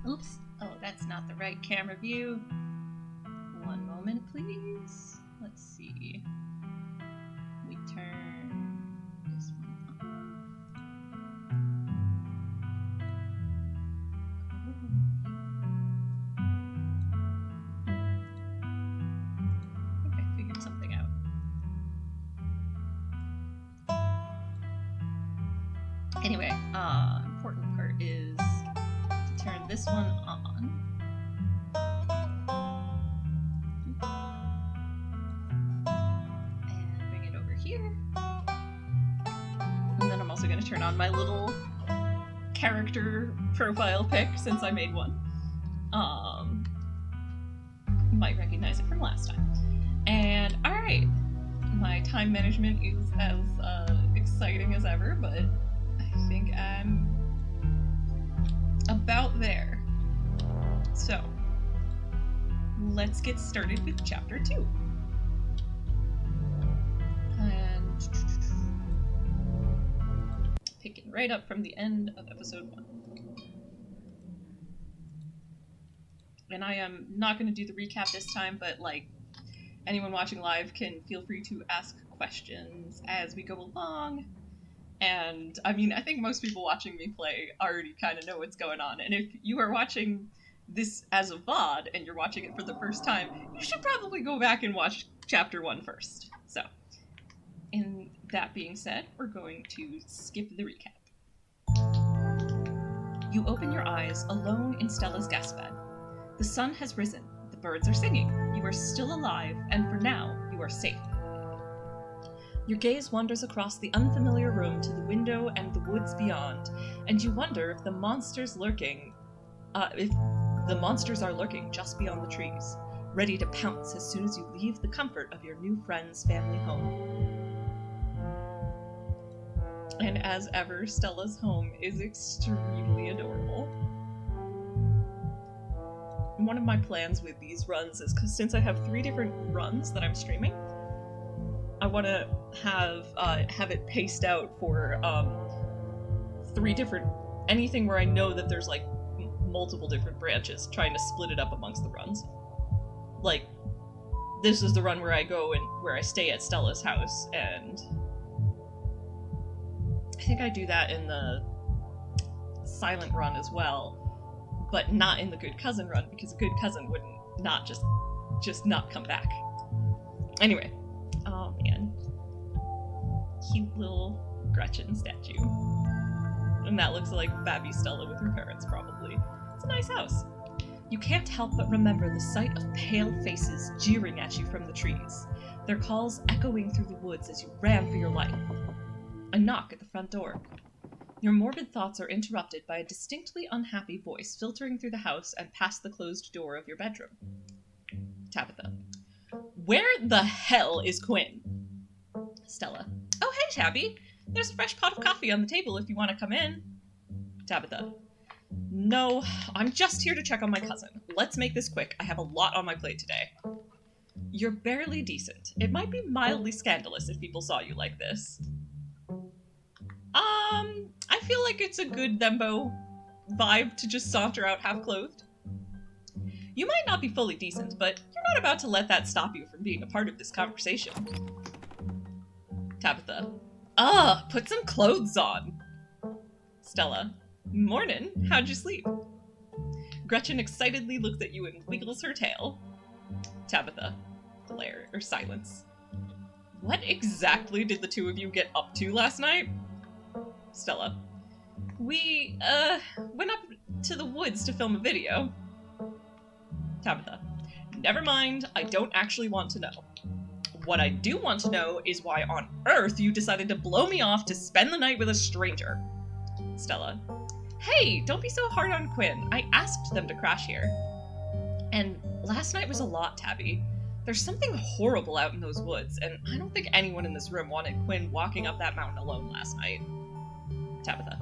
Oops. Oh, that's not the right camera view. One moment, please. Let's see. We turn this one on. I think I figured something out. Anyway, important part is to turn this one on. And bring it over here. And then I'm also going to turn on my little character profile pic since I made one. You might recognize it from last time. And alright, my time management is as exciting as ever, but I think I'm about there. So, let's get started with chapter 2. And picking right up from the end of episode 1. And I am not going to do the recap this time, but like anyone watching live can feel free to ask questions as we go along. And I mean, I think most people watching me play already kind of know what's going on. And if you are watching this as a VOD and you're watching it for the first time, you should probably go back and watch chapter 1 first. So, in that being said, we're going to skip the recap. You open your eyes alone in Stella's guest bed. The sun has risen, the birds are singing, you are still alive, and for now, you are safe. Your gaze wanders across the unfamiliar room to the window and the woods beyond, and you wonder if the monsters are lurking just beyond the trees, ready to pounce as soon as you leave the comfort of your new friend's family home. And as ever, Stella's home is extremely adorable. One of my plans with these runs is, because since I have 3 different runs that I'm streaming, I want to have it paced out for 3 different, anything where I know that there's like multiple different branches, trying to split it up amongst the runs. Like, this is the run where I go and where I stay at Stella's house, and I think I do that in the silent run as well. But not in the Good Cousin run, because a Good Cousin wouldn't not just not come back. Anyway, oh man. Cute little Gretchen statue. And that looks like Babby Stella with her parents, probably. It's a nice house. You can't help but remember the sight of pale faces jeering at you from the trees, their calls echoing through the woods as you ran for your life. A knock at the front door. Your morbid thoughts are interrupted by a distinctly unhappy voice filtering through the house and past the closed door of your bedroom. Tabitha. Where the hell is Quinn? Stella. Oh, hey, Tabby. There's a fresh pot of coffee on the table if you want to come in. Tabitha. No, I'm just here to check on my cousin. Let's make this quick. I have a lot on my plate today. You're barely decent. It might be mildly scandalous if people saw you like this. I feel like it's a good Thembo vibe to just saunter out half-clothed. You might not be fully decent, but you're not about to let that stop you from being a part of this conversation. Tabitha. Put some clothes on. Stella. Mornin', how'd you sleep? Gretchen excitedly looks at you and wiggles her tail. Tabitha. Glare, or silence. What exactly did the 2 of you get up to last night? Stella. We, went up to the woods to film a video. Tabitha. Never mind, I don't actually want to know. What I do want to know is why on earth you decided to blow me off to spend the night with a stranger. Stella. Hey, don't be so hard on Quinn. I asked them to crash here. And last night was a lot, Tabby. There's something horrible out in those woods, and I don't think anyone in this room wanted Quinn walking up that mountain alone last night. Tabitha.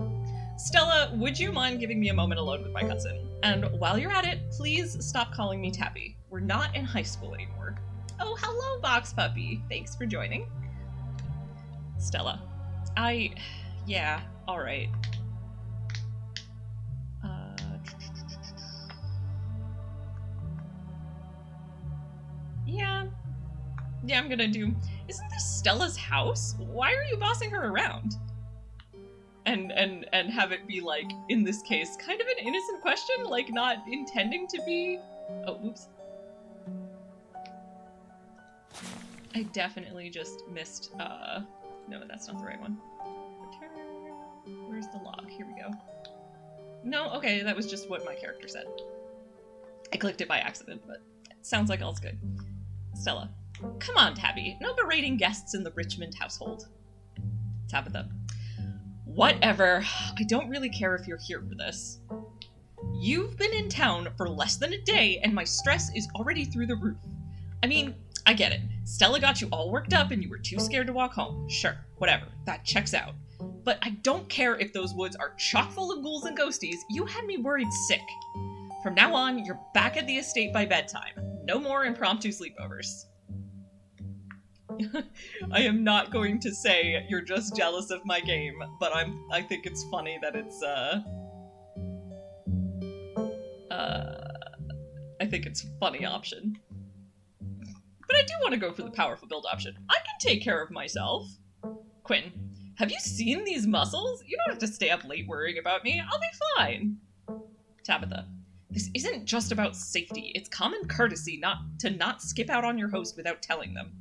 Stella, would you mind giving me a moment alone with my cousin? And while you're at it, please stop calling me Tabby. We're not in high school anymore. Oh, hello, Box Puppy. Thanks for joining. Stella. Yeah, alright. I'm gonna do... Isn't this Stella's house? Why are you bossing her around? And have it be, like, in this case, kind of an innocent question, like, not intending to be... Oh, oops. I definitely just missed, no, that's not the right one. Return... Where's the log? Here we go. No, okay, that was just what my character said. I clicked it by accident, but it sounds like all's good. Stella. Come on, Tabby. No berating guests in the Richmond household. Tabitha. Whatever. I don't really care if you're here for this. You've been in town for less than a day, and my stress is already through the roof. I mean, I get it. Stella got you all worked up and you were too scared to walk home. Sure, whatever. That checks out. But I don't care if those woods are chock full of ghouls and ghosties. You had me worried sick. From now on, you're back at the estate by bedtime. No more impromptu sleepovers. I am not going to say you're just jealous of my game, but I think it's funny that it's, I think it's a funny option. But I do want to go for the powerful build option. I can take care of myself. Quinn, have you seen these muscles? You don't have to stay up late worrying about me. I'll be fine. Tabitha, this isn't just about safety. It's common courtesy to not skip out on your host without telling them.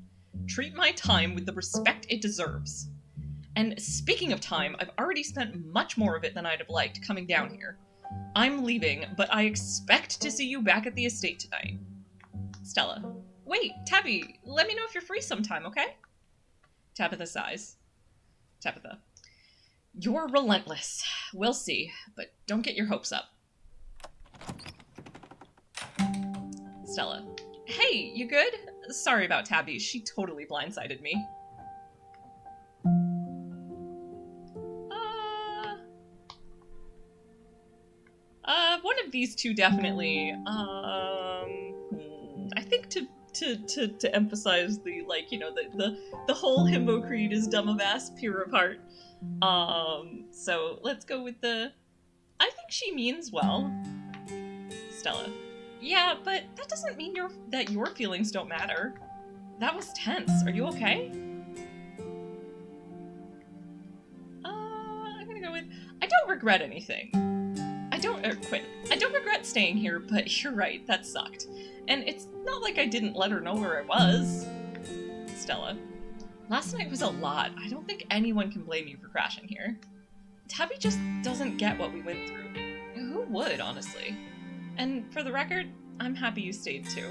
Treat my time with the respect it deserves. And speaking of time, I've already spent much more of it than I'd have liked coming down here. I'm leaving, but I expect to see you back at the estate tonight. Stella. Wait, Tabby, let me know if you're free sometime, okay? Tabitha sighs. Tabitha. You're relentless. We'll see, but don't get your hopes up. Stella. Hey, you good? Sorry about Tabby, she totally blindsided me. One of these two definitely, I think to emphasize the, like, you know, the whole himbo creed is dumb of ass, pure of heart. So let's go with the, I think she means well. Stella. Yeah, but that doesn't mean that your feelings don't matter. That was tense. Are you okay? I'm gonna go with, I don't regret anything. Quinn. I don't regret staying here, but you're right, that sucked. And it's not like I didn't let her know where I was. Stella. Last night was a lot. I don't think anyone can blame you for crashing here. Tabby just doesn't get what we went through. Who would, honestly? And for the record, I'm happy you stayed too.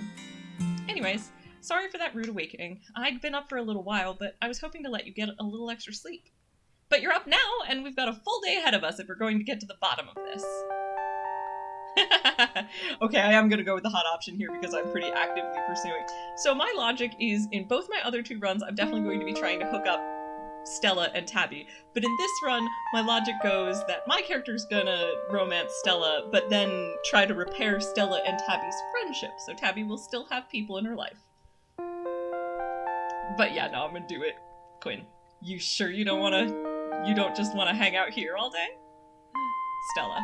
Anyways, sorry for that rude awakening. I'd been up for a little while, but I was hoping to let you get a little extra sleep. But you're up now, and we've got a full day ahead of us if we're going to get to the bottom of this. Okay, I am going to go with the hot option here because I'm pretty actively pursuing. So my logic is, in both my other two runs, I'm definitely going to be trying to hook up Stella and Tabby. But in this run, my logic goes that my character's gonna romance Stella, but then try to repair Stella and Tabby's friendship, so Tabby will still have people in her life. But yeah, no, I'm gonna do it. Quinn, you sure you don't just wanna hang out here all day? Stella.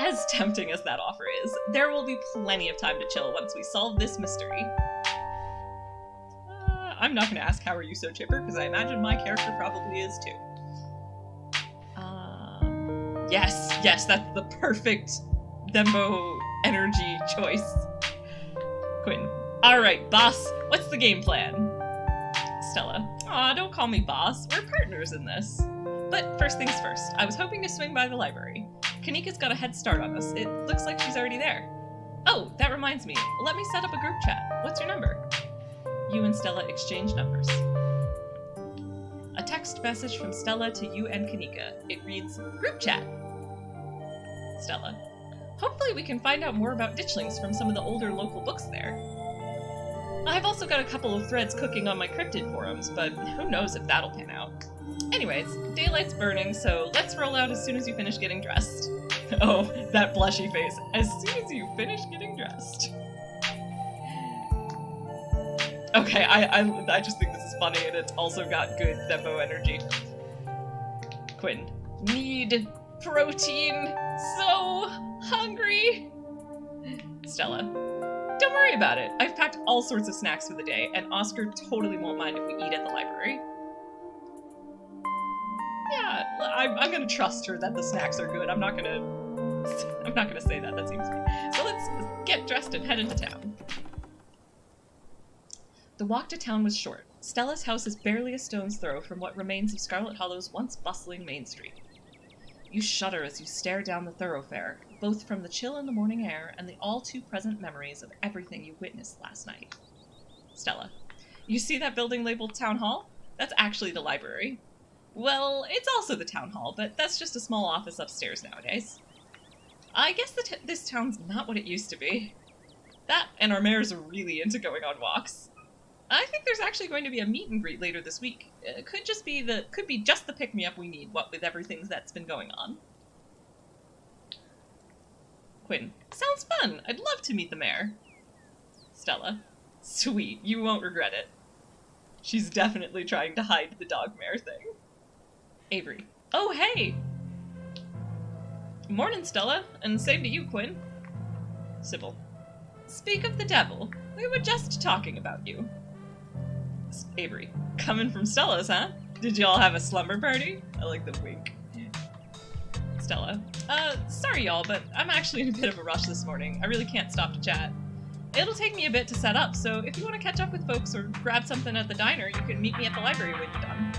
As tempting as that offer is, there will be plenty of time to chill once we solve this mystery. I'm not going to ask how are you so chipper, because I imagine my character probably is too. Yes, that's the perfect Thembo energy choice. Quinn. Alright, boss, what's the game plan? Stella. Aw, don't call me boss, we're partners in this. But first things first, I was hoping to swing by the library. Kanika's got a head start on us. It looks like she's already there. Oh, that reminds me. Let me set up a group chat. What's your number? You and Stella exchange numbers. A text message from Stella to you and Kanika. It reads, Group chat. Stella. Hopefully we can find out more about ditchlings from some of the older local books there. I've also got a couple of threads cooking on my cryptid forums, but who knows if that'll pan out. Anyways, daylight's burning, so let's roll out as soon as you finish getting dressed. Oh, that blushy face. As soon as you finish getting dressed. Okay, I just think this is funny, and it's also got good Thembo energy. Quinn. Need protein. So hungry. Stella. Don't worry worry about it. I've packed all sorts of snacks for the day, and Oscar totally won't mind if we eat at the library. Yeah, I'm gonna trust her that the snacks are good. I'm not gonna say that. That seems mean. So let's get dressed and head into town. The walk to town was short. Stella's house is barely a stone's throw from what remains of Scarlet Hollow's once bustling main street. You shudder as you stare down the thoroughfare, both from the chill in the morning air and the all-too-present memories of everything you witnessed last night. Stella. You see that building labeled Town Hall? That's actually the library. Well, it's also the Town Hall, but that's just a small office upstairs nowadays. I guess this town's not what it used to be. That and our mayors are really into going on walks. I think there's actually going to be a meet and greet later this week. It could be just the pick-me-up we need, what with everything that's been going on. Quinn. Sounds fun. I'd love to meet the mayor. Stella. Sweet. You won't regret it. She's definitely trying to hide the dog mayor thing. Avery. Oh, hey! Morning, Stella, and same to you, Quinn. Sybil. Speak of the devil, we were just talking about you. Avery. Coming from Stella's, huh? Did you all have a slumber party? I like the wink. Stella. Sorry y'all, but I'm actually in a bit of a rush this morning. I really can't stop to chat. It'll take me a bit to set up, so if you want to catch up with folks or grab something at the diner, you can meet me at the library when you're done.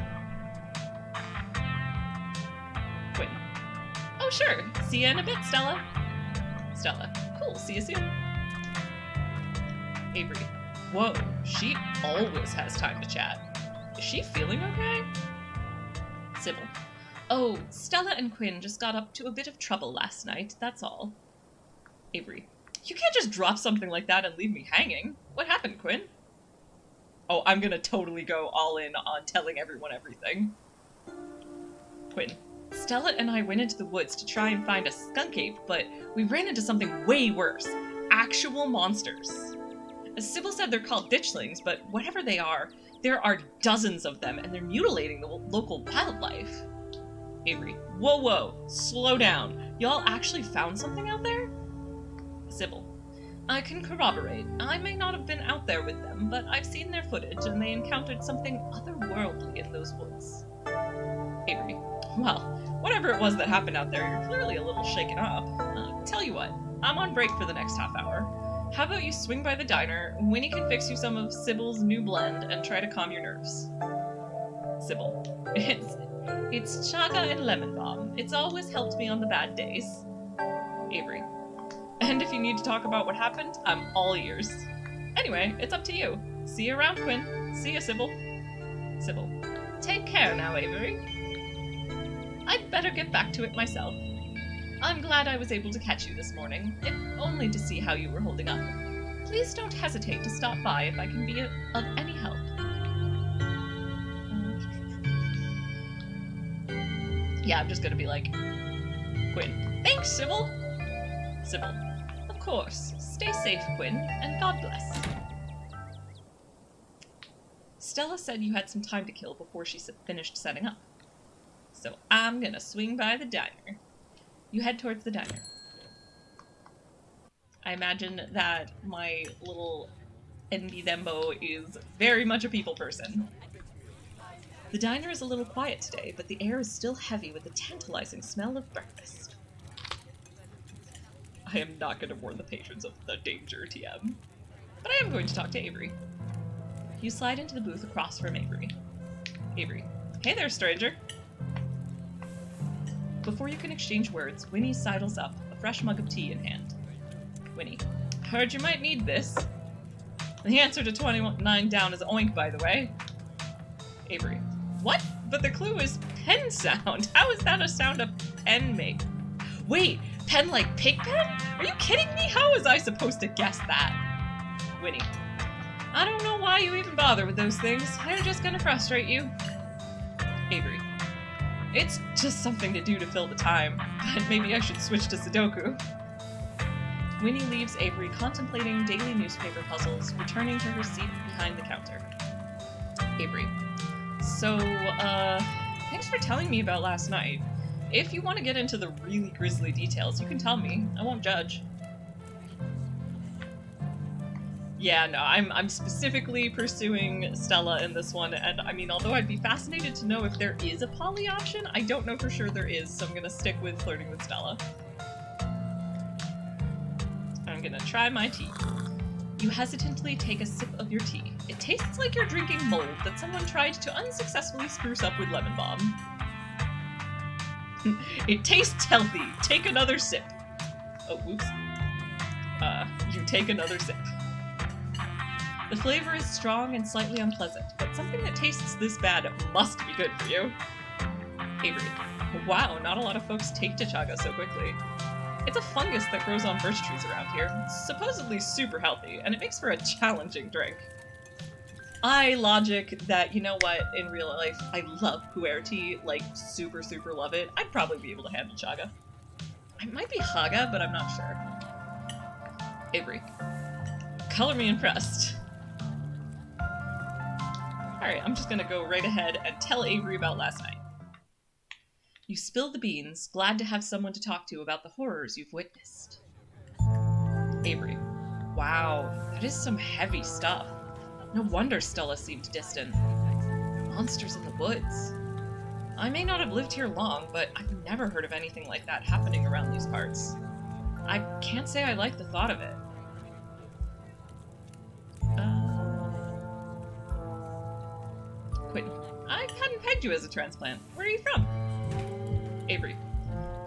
Quinn. Oh sure, see you in a bit, Stella. Stella. Cool, see you soon. Avery. Whoa, she always has time to chat. Is she feeling okay? Sybil. Oh, Stella and Quinn just got up to a bit of trouble last night, that's all. Avery. You can't just drop something like that and leave me hanging. What happened, Quinn? Oh, I'm gonna totally go all in on telling everyone everything. Quinn. Stella and I went into the woods to try and find a skunk ape, but we ran into something way worse. Actual monsters. As Sybil said, they're called ditchlings, but whatever they are, there are dozens of them, and they're mutilating the local wildlife. Avery. Whoa, slow down. Y'all actually found something out there? Sybil. I can corroborate. I may not have been out there with them, but I've seen their footage, and they encountered something otherworldly in those woods. Avery. Well, whatever it was that happened out there, you're clearly a little shaken up. Tell you what, I'm on break for the next half hour. How about you swing by the diner, Winnie can fix you some of Sybil's new blend, and try to calm your nerves. Sybil. It's chaga and lemon balm. It's always helped me on the bad days. Avery. And if you need to talk about what happened, I'm all ears. Anyway, it's up to you. See you around, Quinn. See ya, Sybil. Sybil. Take care now, Avery. I'd better get back to it myself. I'm glad I was able to catch you this morning, if only to see how you were holding up. Please don't hesitate to stop by if I can be of any help. Yeah, I'm just gonna be like, Quinn. Thanks, Sybil. Sybil. Of course. Stay safe, Quinn, and God bless. Stella said you had some time to kill before she finished setting up. So I'm gonna swing by the diner. You head towards the diner. I imagine that my little envy Thembo is very much a people person. The diner is a little quiet today, but the air is still heavy with the tantalizing smell of breakfast. I am not going to warn the patrons of the danger, TM. But I am going to talk to Avery. You slide into the booth across from Avery. Avery. Hey there, stranger. Before you can exchange words, Winnie sidles up, a fresh mug of tea in hand. Winnie. Heard you might need this. The answer to 29 down is oink, by the way. Avery. What? But the clue is pen sound. How is that a sound a pen make? Wait, pen like pig pen? Are you kidding me? How was I supposed to guess that? Winnie. I don't know why you even bother with those things. They're just gonna frustrate you. Avery. It's just something to do to fill the time, but maybe I should switch to Sudoku. Winnie leaves Avery contemplating daily newspaper puzzles, returning to her seat behind the counter. Avery. So, thanks for telling me about last night. If you want to get into the really grisly details, you can tell me. I won't judge. Yeah, no, I'm specifically pursuing Stella in this one, and I mean, although I'd be fascinated to know if there is a poly option, I don't know for sure there is, so I'm gonna stick with flirting with Stella. I'm gonna try my tea. You hesitantly take a sip of your tea. It tastes like you're drinking mold that someone tried to unsuccessfully spruce up with lemon balm. It tastes healthy. Take another sip. Oh, whoops. You take another sip. The flavor is strong and slightly unpleasant, but something that tastes this bad must be good for you. Avery. Wow, not a lot of folks take to chaga so quickly. It's a fungus that grows on birch trees around here. It's supposedly super healthy, and it makes for a challenging drink. I logic that, you know what, in real life, I love pu'er tea, like super, super love it. I'd probably be able to handle chaga. I might be haga, but I'm not sure. Avery. Color me impressed. Alright, I'm just gonna go right ahead and tell Avery about last night. You spill the beans, glad to have someone to talk to about the horrors you've witnessed. Avery. Wow, that is some heavy stuff. No wonder Stella seemed distant. Monsters in the woods. I may not have lived here long, but I've never heard of anything like that happening around these parts. I can't say I like the thought of it. Quinn. I hadn't pegged you as a transplant. Where are you from? Avery.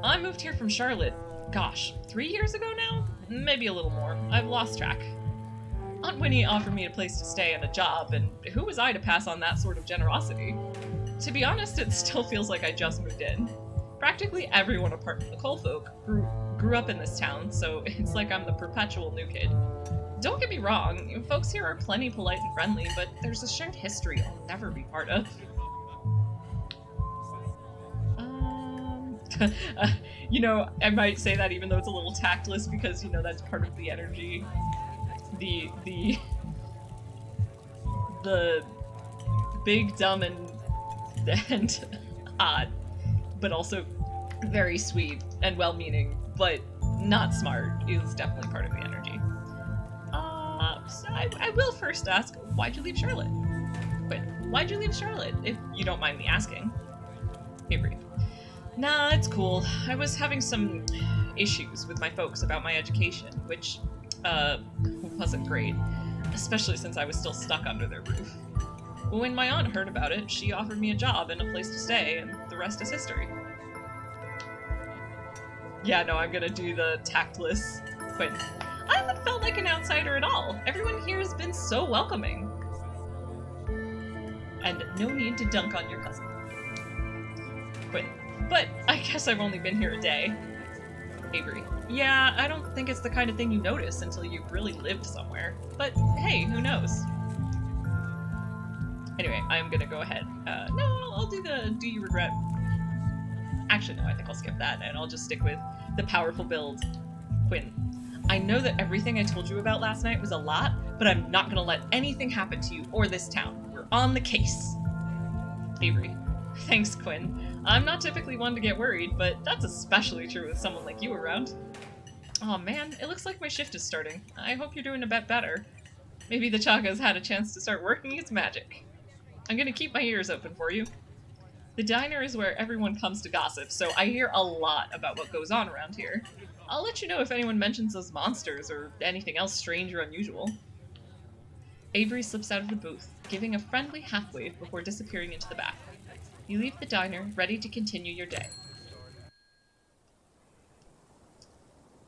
I moved here from Charlotte. Gosh, 3 years ago now? Maybe a little more. I've lost track. Aunt Winnie offered me a place to stay and a job, and who was I to pass on that sort of generosity? To be honest, it still feels like I just moved in. Practically everyone apart from the Cole folk grew up in this town, so it's like I'm the perpetual new kid. Don't get me wrong, folks here are plenty polite and friendly, but there's a shared history I'll never be part of. You know, I might say that even though it's a little tactless because, you know, that's part of the energy. The big, dumb, and odd, but also very sweet and well-meaning, but not smart is definitely part of the energy. So I will first ask, why'd you leave Charlotte? Wait, why'd you leave Charlotte, if you don't mind me asking? Avery. Nah, it's cool. I was having some issues with my folks about my education, which, wasn't great, especially since I was still stuck under their roof. When my aunt heard about it, she offered me a job and a place to stay, and the rest is history. Yeah, no, I'm gonna do the tactless Quinn. I haven't felt like an outsider at all. Everyone here has been so welcoming. And no need to dunk on your cousin. Quinn. But I guess I've only been here a day. Avery. Yeah, I don't think it's the kind of thing you notice until you've really lived somewhere. But hey, who knows? Anyway, I'm gonna go ahead. No, I'll do the do you regret. Actually, no, I think I'll skip that and I'll just stick with the powerful build. Quinn. I know that everything I told you about last night was a lot, but I'm not gonna let anything happen to you or this town. We're on the case. Avery. Thanks, Quinn. I'm not typically one to get worried, but that's especially true with someone like you around. Aw man, it looks like my shift is starting. I hope you're doing a bit better. Maybe the chaga's had a chance to start working its magic. I'm gonna keep my ears open for you. The diner is where everyone comes to gossip, so I hear a lot about what goes on around here. I'll let you know if anyone mentions those monsters or anything else strange or unusual. Avery slips out of the booth, giving a friendly half-wave before disappearing into the back. You leave the diner, ready to continue your day.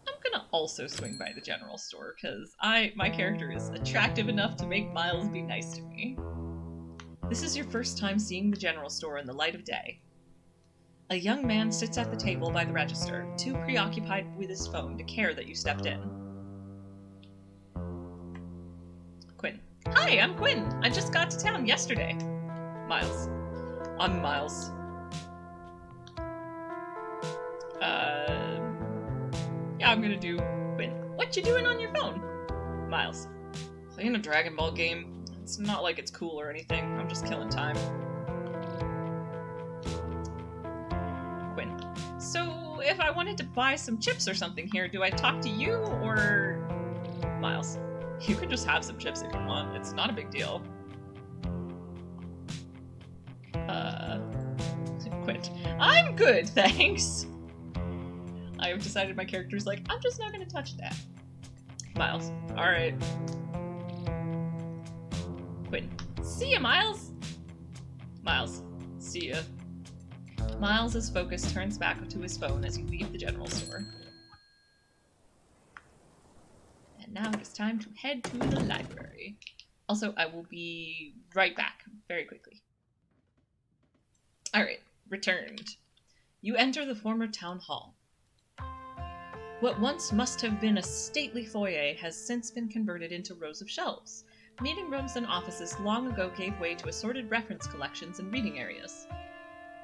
I'm gonna also swing by the general store, because my character is attractive enough to make Miles be nice to me. This is your first time seeing the general store in the light of day. A young man sits at the table by the register, too preoccupied with his phone to care that you stepped in. Quinn. Hi, I'm Quinn. I just got to town yesterday. Miles. I'm Miles. Yeah, I'm gonna do Quinn. What you doing on your phone? Miles. Playing a Dragon Ball game. It's not like it's cool or anything. I'm just killing time. Quinn. So, if I wanted to buy some chips or something here, do I talk to you or... Miles. You can just have some chips if you want. It's not a big deal. Quit. I'm good, thanks! I have decided my character's like, I'm just not gonna touch that. Miles. Alright. Quinn. See ya, Miles! Miles. See ya. Miles' focus turns back to his phone as you leave the general store. And now it is time to head to the library. Also, I will be right back very quickly. Alright, returned. You enter the former town hall. What once must have been a stately foyer has since been converted into rows of shelves. Meeting rooms and offices long ago gave way to assorted reference collections and reading areas.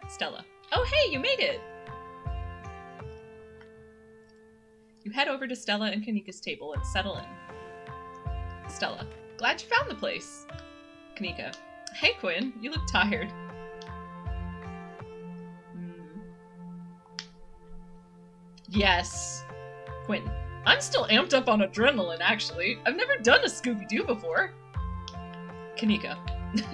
Stella. Oh hey, you made it! You head over to Stella and Kanika's table and settle in. Stella. Glad you found the place. Kanika. Hey Quinn, you look tired. Yes. Quinn. I'm still amped up on adrenaline, actually. I've never done a Scooby-Doo before. Kanika.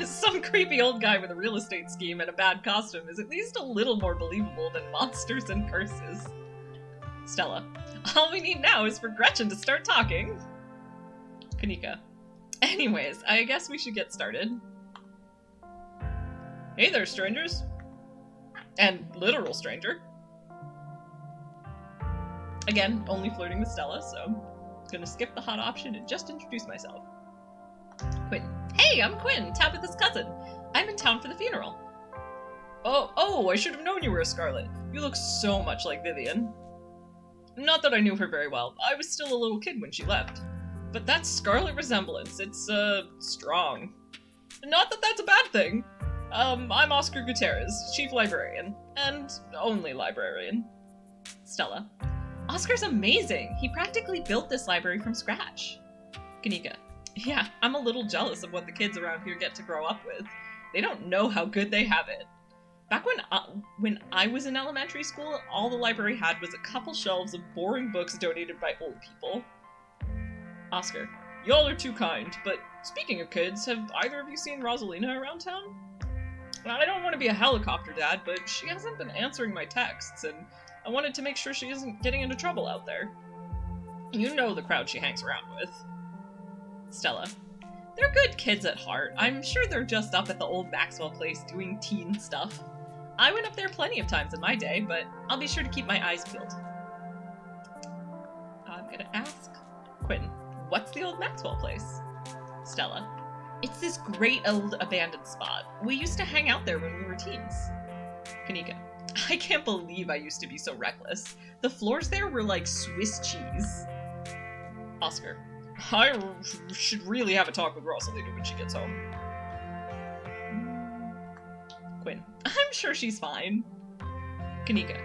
Some creepy old guy with a real estate scheme and a bad costume is at least a little more believable than monsters and curses. Stella. All we need now is for Gretchen to start talking. Kanika. Anyways, I guess we should get started. Hey there, strangers. And literal stranger. Again, only flirting with Stella, so I'm gonna skip the hot option and just introduce myself. Quinn. Hey, I'm Quinn, Tabitha's cousin. I'm in town for the funeral. Oh, I should have known you were a Scarlet. You look so much like Vivian. Not that I knew her very well. I was still a little kid when she left. But that Scarlet resemblance, it's, strong. Not that that's a bad thing. I'm Oscar Gutierrez, chief librarian. And only librarian. Stella. Oscar's amazing! He practically built this library from scratch. Kanika. Yeah, I'm a little jealous of what the kids around here get to grow up with. They don't know how good they have it. Back when I was in elementary school, all the library had was a couple shelves of boring books donated by old people. Oscar. Y'all are too kind, but speaking of kids, have either of you seen Rosalina around town? I don't want to be a helicopter dad, but she hasn't been answering my texts, and I wanted to make sure she isn't getting into trouble out there. You know the crowd she hangs around with. Stella. They're good kids at heart. I'm sure they're just up at the old Maxwell place doing teen stuff. I went up there plenty of times in my day, but I'll be sure to keep my eyes peeled. I'm gonna ask Quinn, what's the old Maxwell place? Stella. It's this great old abandoned spot. We used to hang out there when we were teens. Kanika. I can't believe I used to be so reckless. The floors there were like Swiss cheese. Oscar. I should really have a talk with Rosalina when she gets home. Quinn. I'm sure she's fine. Kanika.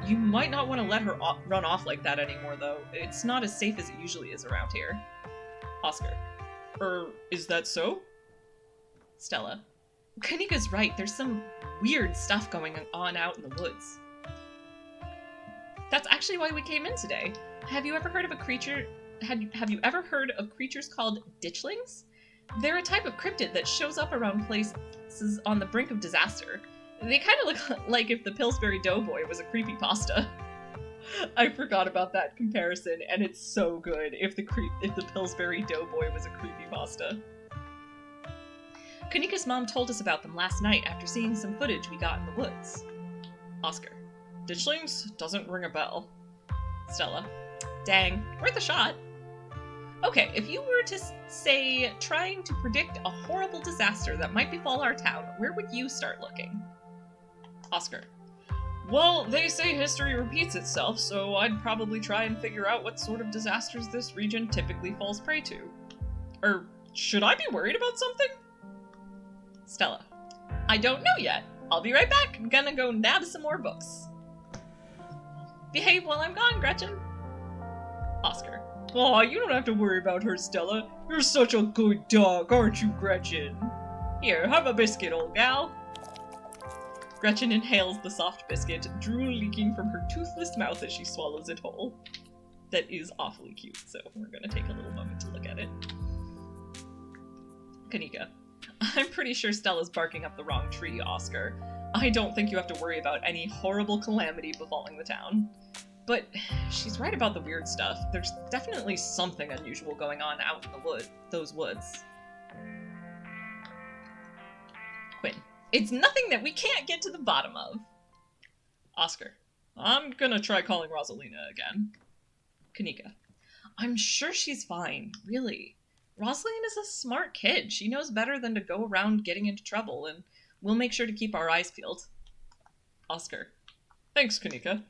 You might not want to let her run off like that anymore, though. It's not as safe as it usually is around here. Oscar. Is that so? Stella. Kanika's right. There's some weird stuff going on out in the woods. That's actually why we came in today. Have you ever heard of a creature... Have you ever heard of creatures called ditchlings? They're a type of cryptid that shows up around places on the brink of disaster. They kind of look like if the Pillsbury Doughboy was a creepypasta. I forgot about that comparison, and it's so good if the Pillsbury Doughboy was a creepypasta. Kanika's mom told us about them last night after seeing some footage we got in the woods. Oscar. Ditchlings? Doesn't ring a bell. Stella. Dang, worth a shot. Okay, if you were to say trying to predict a horrible disaster that might befall our town, where would you start looking? Oscar. Well, they say history repeats itself, so I'd probably try and figure out what sort of disasters this region typically falls prey to. Should I be worried about something? Stella. I don't know yet. I'll be right back. I'm gonna go nab some more books. Behave while I'm gone, Gretchen. Oscar. Aw, you don't have to worry about her, Stella. You're such a good dog, aren't you, Gretchen? Here, have a biscuit, old gal. Gretchen inhales the soft biscuit, drool leaking from her toothless mouth as she swallows it whole. That is awfully cute, so we're gonna take a little moment to look at it. Kanika. I'm pretty sure Stella's barking up the wrong tree, Oscar. I don't think you have to worry about any horrible calamity befalling the town. But she's right about the weird stuff. There's definitely something unusual going on out in the those woods. Quinn. It's nothing that we can't get to the bottom of. Oscar. I'm gonna try calling Rosalina again. Kanika. I'm sure she's fine, really. Rosaline is a smart kid. She knows better than to go around getting into trouble, and we'll make sure to keep our eyes peeled. Oscar. Thanks, Kanika.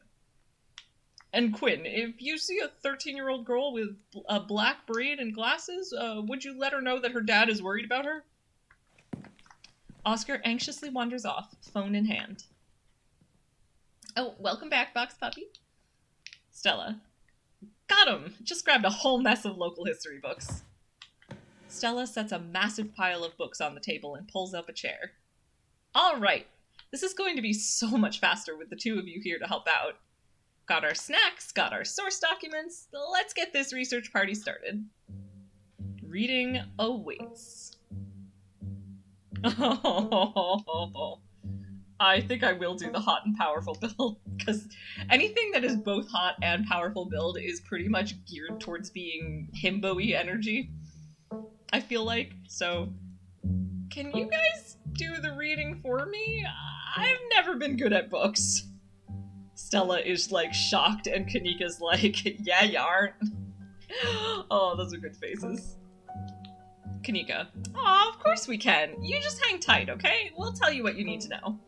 And Quinn, if you see a 13-year-old girl with a black braid and glasses, would you let her know that her dad is worried about her? Oscar anxiously wanders off, phone in hand. Oh, welcome back, Box Puppy. Stella. Got him! Just grabbed a whole mess of local history books. Stella sets a massive pile of books on the table and pulls up a chair. All right, this is going to be so much faster with the two of you here to help out. Got our snacks, got our source documents. Let's get this research party started. Reading awaits. I think I will do the hot and powerful build, because anything that is both hot and powerful build is pretty much geared towards being himbo-y energy, I feel like. So, can you guys do the reading for me? I've never been good at books. Stella is, like, shocked, and Kanika's like, yeah, you aren't. Oh, those are good faces. Kanika. Aw, of course we can. You just hang tight, okay? We'll tell you what you need to know.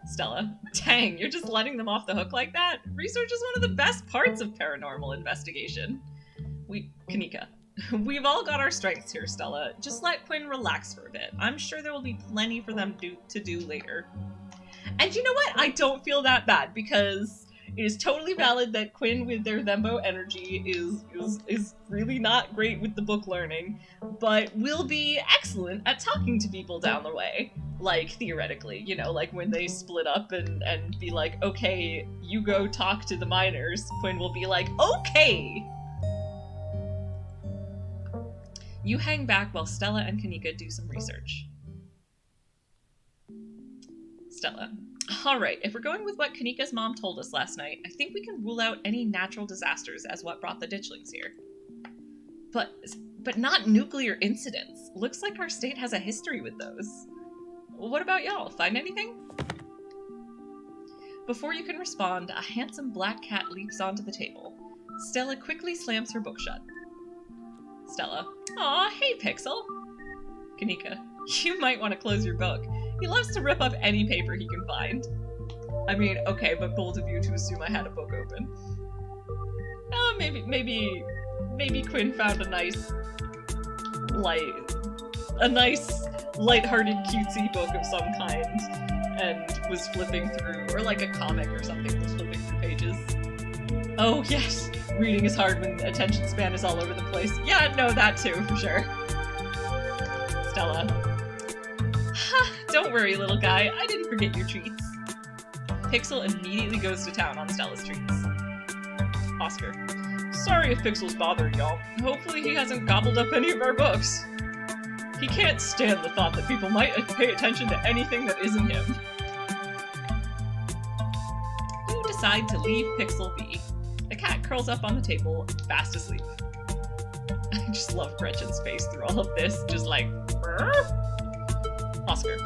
Stella. Dang, you're just letting them off the hook like that? Research is one of the best parts of paranormal investigation. Kanika. We've all got our strengths here, Stella. Just let Quinn relax for a bit. I'm sure there will be plenty for them to do later. And you know what? I don't feel that bad, because it is totally valid that Quinn, with their Thembo energy, is really not great with the book learning, but will be excellent at talking to people down the way. Like, theoretically, you know, like when they split up and be like, okay, you go talk to the miners, Quinn will be like, okay! You hang back while Stella and Kanika do some research. Stella. Alright, if we're going with what Kanika's mom told us last night, I think we can rule out any natural disasters as what brought the ditchlings here. But not nuclear incidents. Looks like our state has a history with those. What about y'all? Find anything? Before you can respond, a handsome black cat leaps onto the table. Stella quickly slams her book shut. Stella. Aw, hey Pixel. Kanika. You might want to close your book. He loves to rip up any paper he can find. I mean, okay, but bold of you to assume I had a book open. Oh, maybe Quinn found a nice, light-hearted, cutesy book of some kind, and was flipping through, or like a comic or something, was flipping through pages. Oh, yes, reading is hard when attention span is all over the place. Yeah, no, that too, for sure. Stella. Don't worry, little guy. I didn't forget your treats. Pixel immediately goes to town on Stella's treats. Oscar. Sorry if Pixel's bothering y'all. Hopefully he hasn't gobbled up any of our books. He can't stand the thought that people might pay attention to anything that isn't him. You decide to leave Pixel be. The cat curls up on the table, fast asleep. I just love Gretchen's face through all of this, just like, Oscar.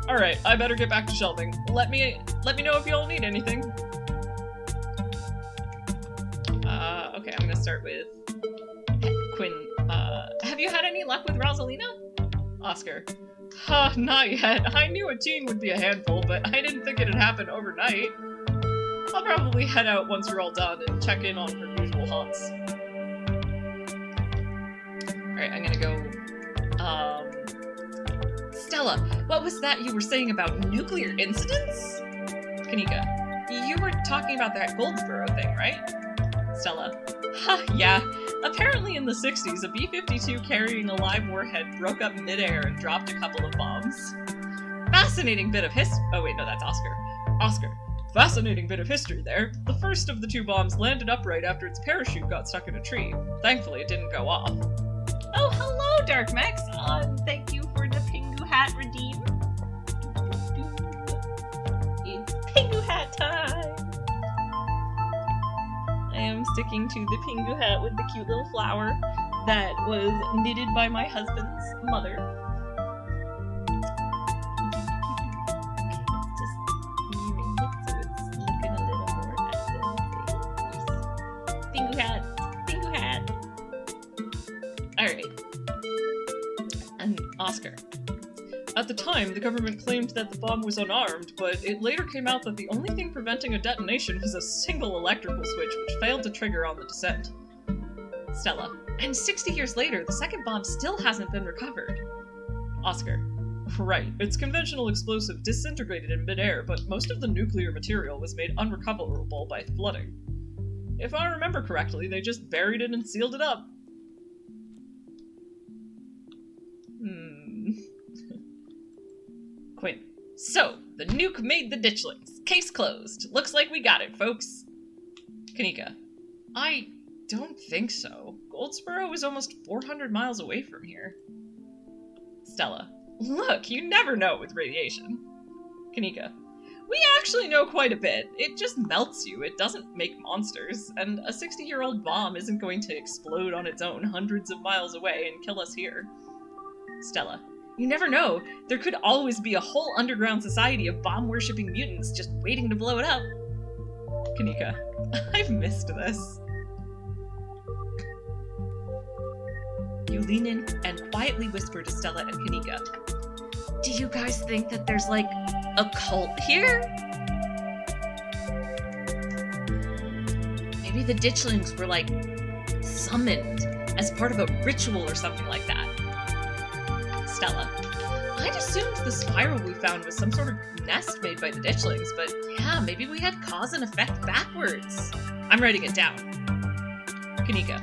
Alright, I better get back to shelving. Let me know if y'all need anything. Okay, I'm gonna start with Quinn. Have you had any luck with Rosalina? Oscar. Not yet. I knew a teen would be a handful, but I didn't think it'd happen overnight. I'll probably head out once we're all done and check in on her usual haunts. Alright, I'm gonna go, Stella, what was that you were saying about nuclear incidents? Kanika, you were talking about that Goldsboro thing, right? Stella, yeah. Apparently in the 60s, a B-52 carrying a live warhead broke up midair and dropped a couple of bombs. Fascinating bit of oh wait, no, that's Oscar. Oscar. Fascinating bit of history there. The first of the two bombs landed upright after its parachute got stuck in a tree. Thankfully, it didn't go off. Oh, hello, Dark Max. Thank you hat redeem. It's Pingu hat time. I am sticking to the Pingu hat with the cute little flower that was knitted by my husband's mother. Oscar. At the time, the government claimed that the bomb was unarmed, but it later came out that the only thing preventing a detonation was a single electrical switch which failed to trigger on the descent. Stella. And 60 years later, the second bomb still hasn't been recovered. Oscar. Right, its conventional explosive disintegrated in midair, but most of the nuclear material was made unrecoverable by flooding. If I remember correctly, they just buried it and sealed it up. Quinn. So, the nuke made the ditchlings. Case closed. Looks like we got it, folks. Kanika. I don't think so. Goldsboro is almost 400 miles away from here. Stella. Look, you never know with radiation. Kanika. We actually know quite a bit. It just melts you. It doesn't make monsters. And a 60-year-old bomb isn't going to explode on its own hundreds of miles away and kill us here. Stella. You never know. There could always be a whole underground society of bomb-worshipping mutants just waiting to blow it up. Kanika. I've missed this. You lean in and quietly whisper to Stella and Kanika. Do you guys think that there's, like, a cult here? Maybe the ditchlings were, like, summoned as part of a ritual or something like that. Stella. I'd assumed the spiral we found was some sort of nest made by the ditchlings, but yeah, maybe we had cause and effect backwards. I'm writing it down. Kanika.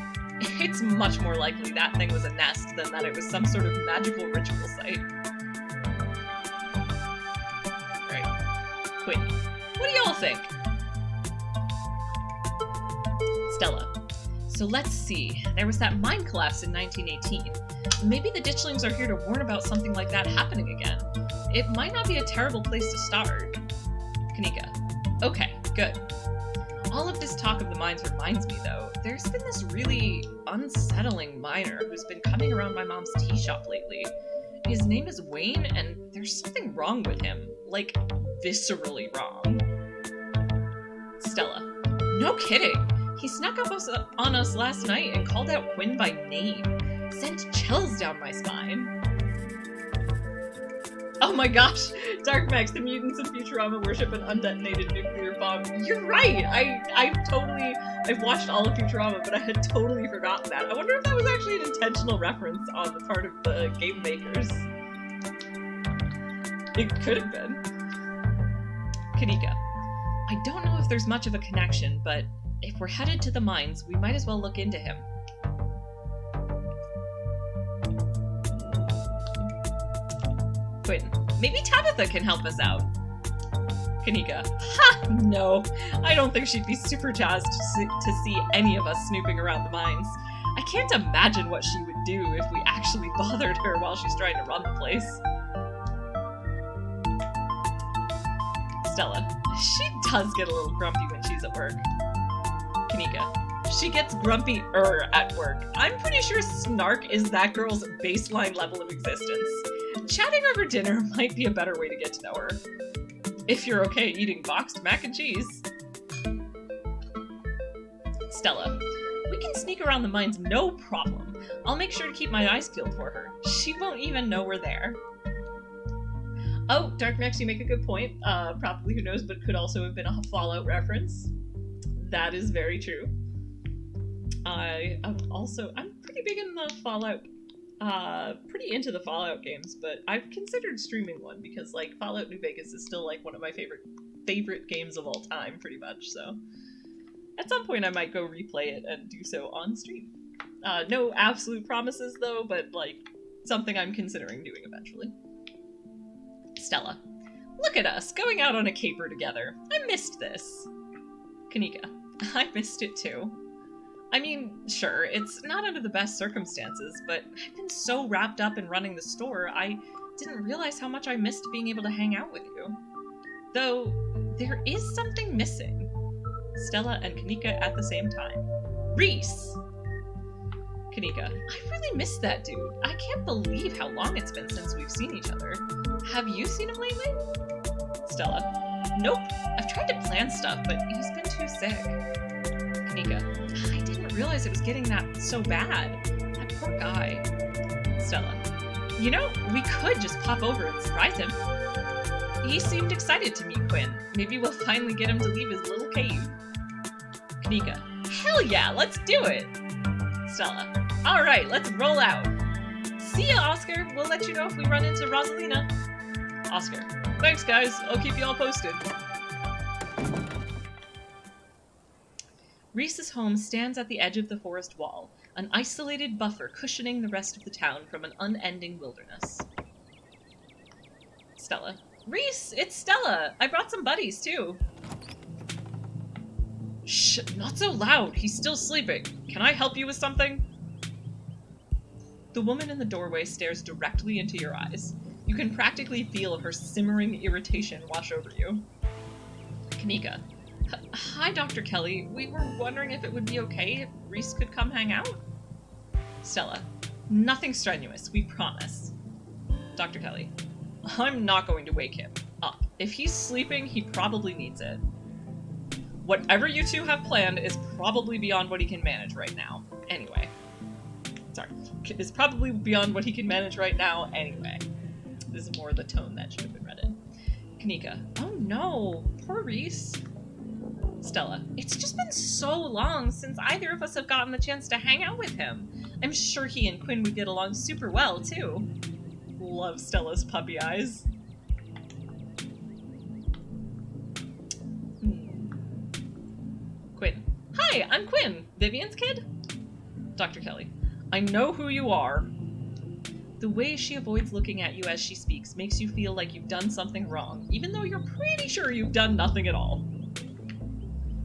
It's much more likely that thing was a nest than that it was some sort of magical ritual site. Right. Quinn. What do y'all think? Stella. So let's see. There was that mine collapse in 1918. Maybe the ditchlings are here to warn about something like that happening again. It might not be a terrible place to start. Kanika. Okay, good. All of this talk of the mines reminds me, though, there's been this really unsettling miner who's been coming around my mom's tea shop lately. His name is Wayne, and there's something wrong with him. Like, viscerally wrong. Stella. No kidding! He snuck up on us last night and called out Quinn by name. Sent chills down my spine. Oh my gosh! Dark Max, the mutants of Futurama worship an undetonated nuclear bomb. You're right! I've watched all of Futurama, but I had totally forgotten that. I wonder if that was actually an intentional reference on the part of the game makers. It could have been. Kanika. I don't know if there's much of a connection, but if we're headed to the mines, we might as well look into him. Quinn. Maybe Tabitha can help us out. Kanika. Ha! No. I don't think she'd be super jazzed to see any of us snooping around the mines. I can't imagine what she would do if we actually bothered her while she's trying to run the place. Stella. She does get a little grumpy when she's at work. Kanika. She gets grumpy-er at work. I'm pretty sure snark is that girl's baseline level of existence. Chatting over dinner might be a better way to get to know her. If you're okay eating boxed mac and cheese. Stella. We can sneak around the mines no problem. I'll make sure to keep my eyes peeled for her. She won't even know we're there. Oh, Dark Max, you make a good point. Probably, who knows, but could also have been a Fallout reference. That is very true. I'm pretty big in the Fallout, pretty into the Fallout games, but I've considered streaming one because, like, Fallout New Vegas is still, like, one of my favorite games of all time, pretty much, so at some point I might go replay it and do so on stream. No absolute promises, though, but, like, something I'm considering doing eventually. Stella. Look at us, going out on a caper together. I missed this. Kanika. I missed it too. I mean, sure, it's not under the best circumstances, but I've been so wrapped up in running the store, I Didn't realize how much I missed being able to hang out with you. Though, there is something missing. Stella and Kanika at the same time. Reese! Kanika, I really miss that dude. I can't believe how long it's been since we've seen each other. Have you seen him lately? Stella, nope. I've tried to plan stuff, but he's been too sick. Kanika, I didn't realize it was getting that so bad. That poor guy. Stella, you know, we could just pop over and surprise him. He seemed excited to meet Quinn. Maybe we'll finally get him to leave his little cave. Kanika, hell yeah, let's do it! Stella, alright, let's roll out. See ya, Oscar. We'll let you know if we run into Rosalina. Oscar, thanks guys. I'll keep you all posted. Reese's home stands at the edge of the forest wall, an isolated buffer cushioning the rest of the town from an unending wilderness. Stella, Reese, it's Stella. I brought some buddies too. Shh, not so loud. He's still sleeping. Can I help you with something? The woman in the doorway stares directly into your eyes. You can practically feel her simmering irritation wash over you. Kanika. Hi, Dr. Kelly. We were wondering if it would be okay if Reese could come hang out? Stella. Nothing strenuous, we promise. Dr. Kelly. I'm not going to wake him up. If he's sleeping, he probably needs it. Whatever you two have planned is probably beyond what he can manage right now. Anyway. Sorry. Is probably beyond what he can manage right now anyway. This is more the tone that should have been read in. Kanika. Oh no. Poor Reese. Stella. It's just been so long since either of us have gotten the chance to hang out with him. I'm sure he and Quinn would get along super well, too. Love Stella's puppy eyes. Quinn. Hi, I'm Quinn. Vivian's kid? Dr. Kelly. I know who you are. The way she avoids looking at you as she speaks makes you feel like you've done something wrong, even though you're pretty sure you've done nothing at all.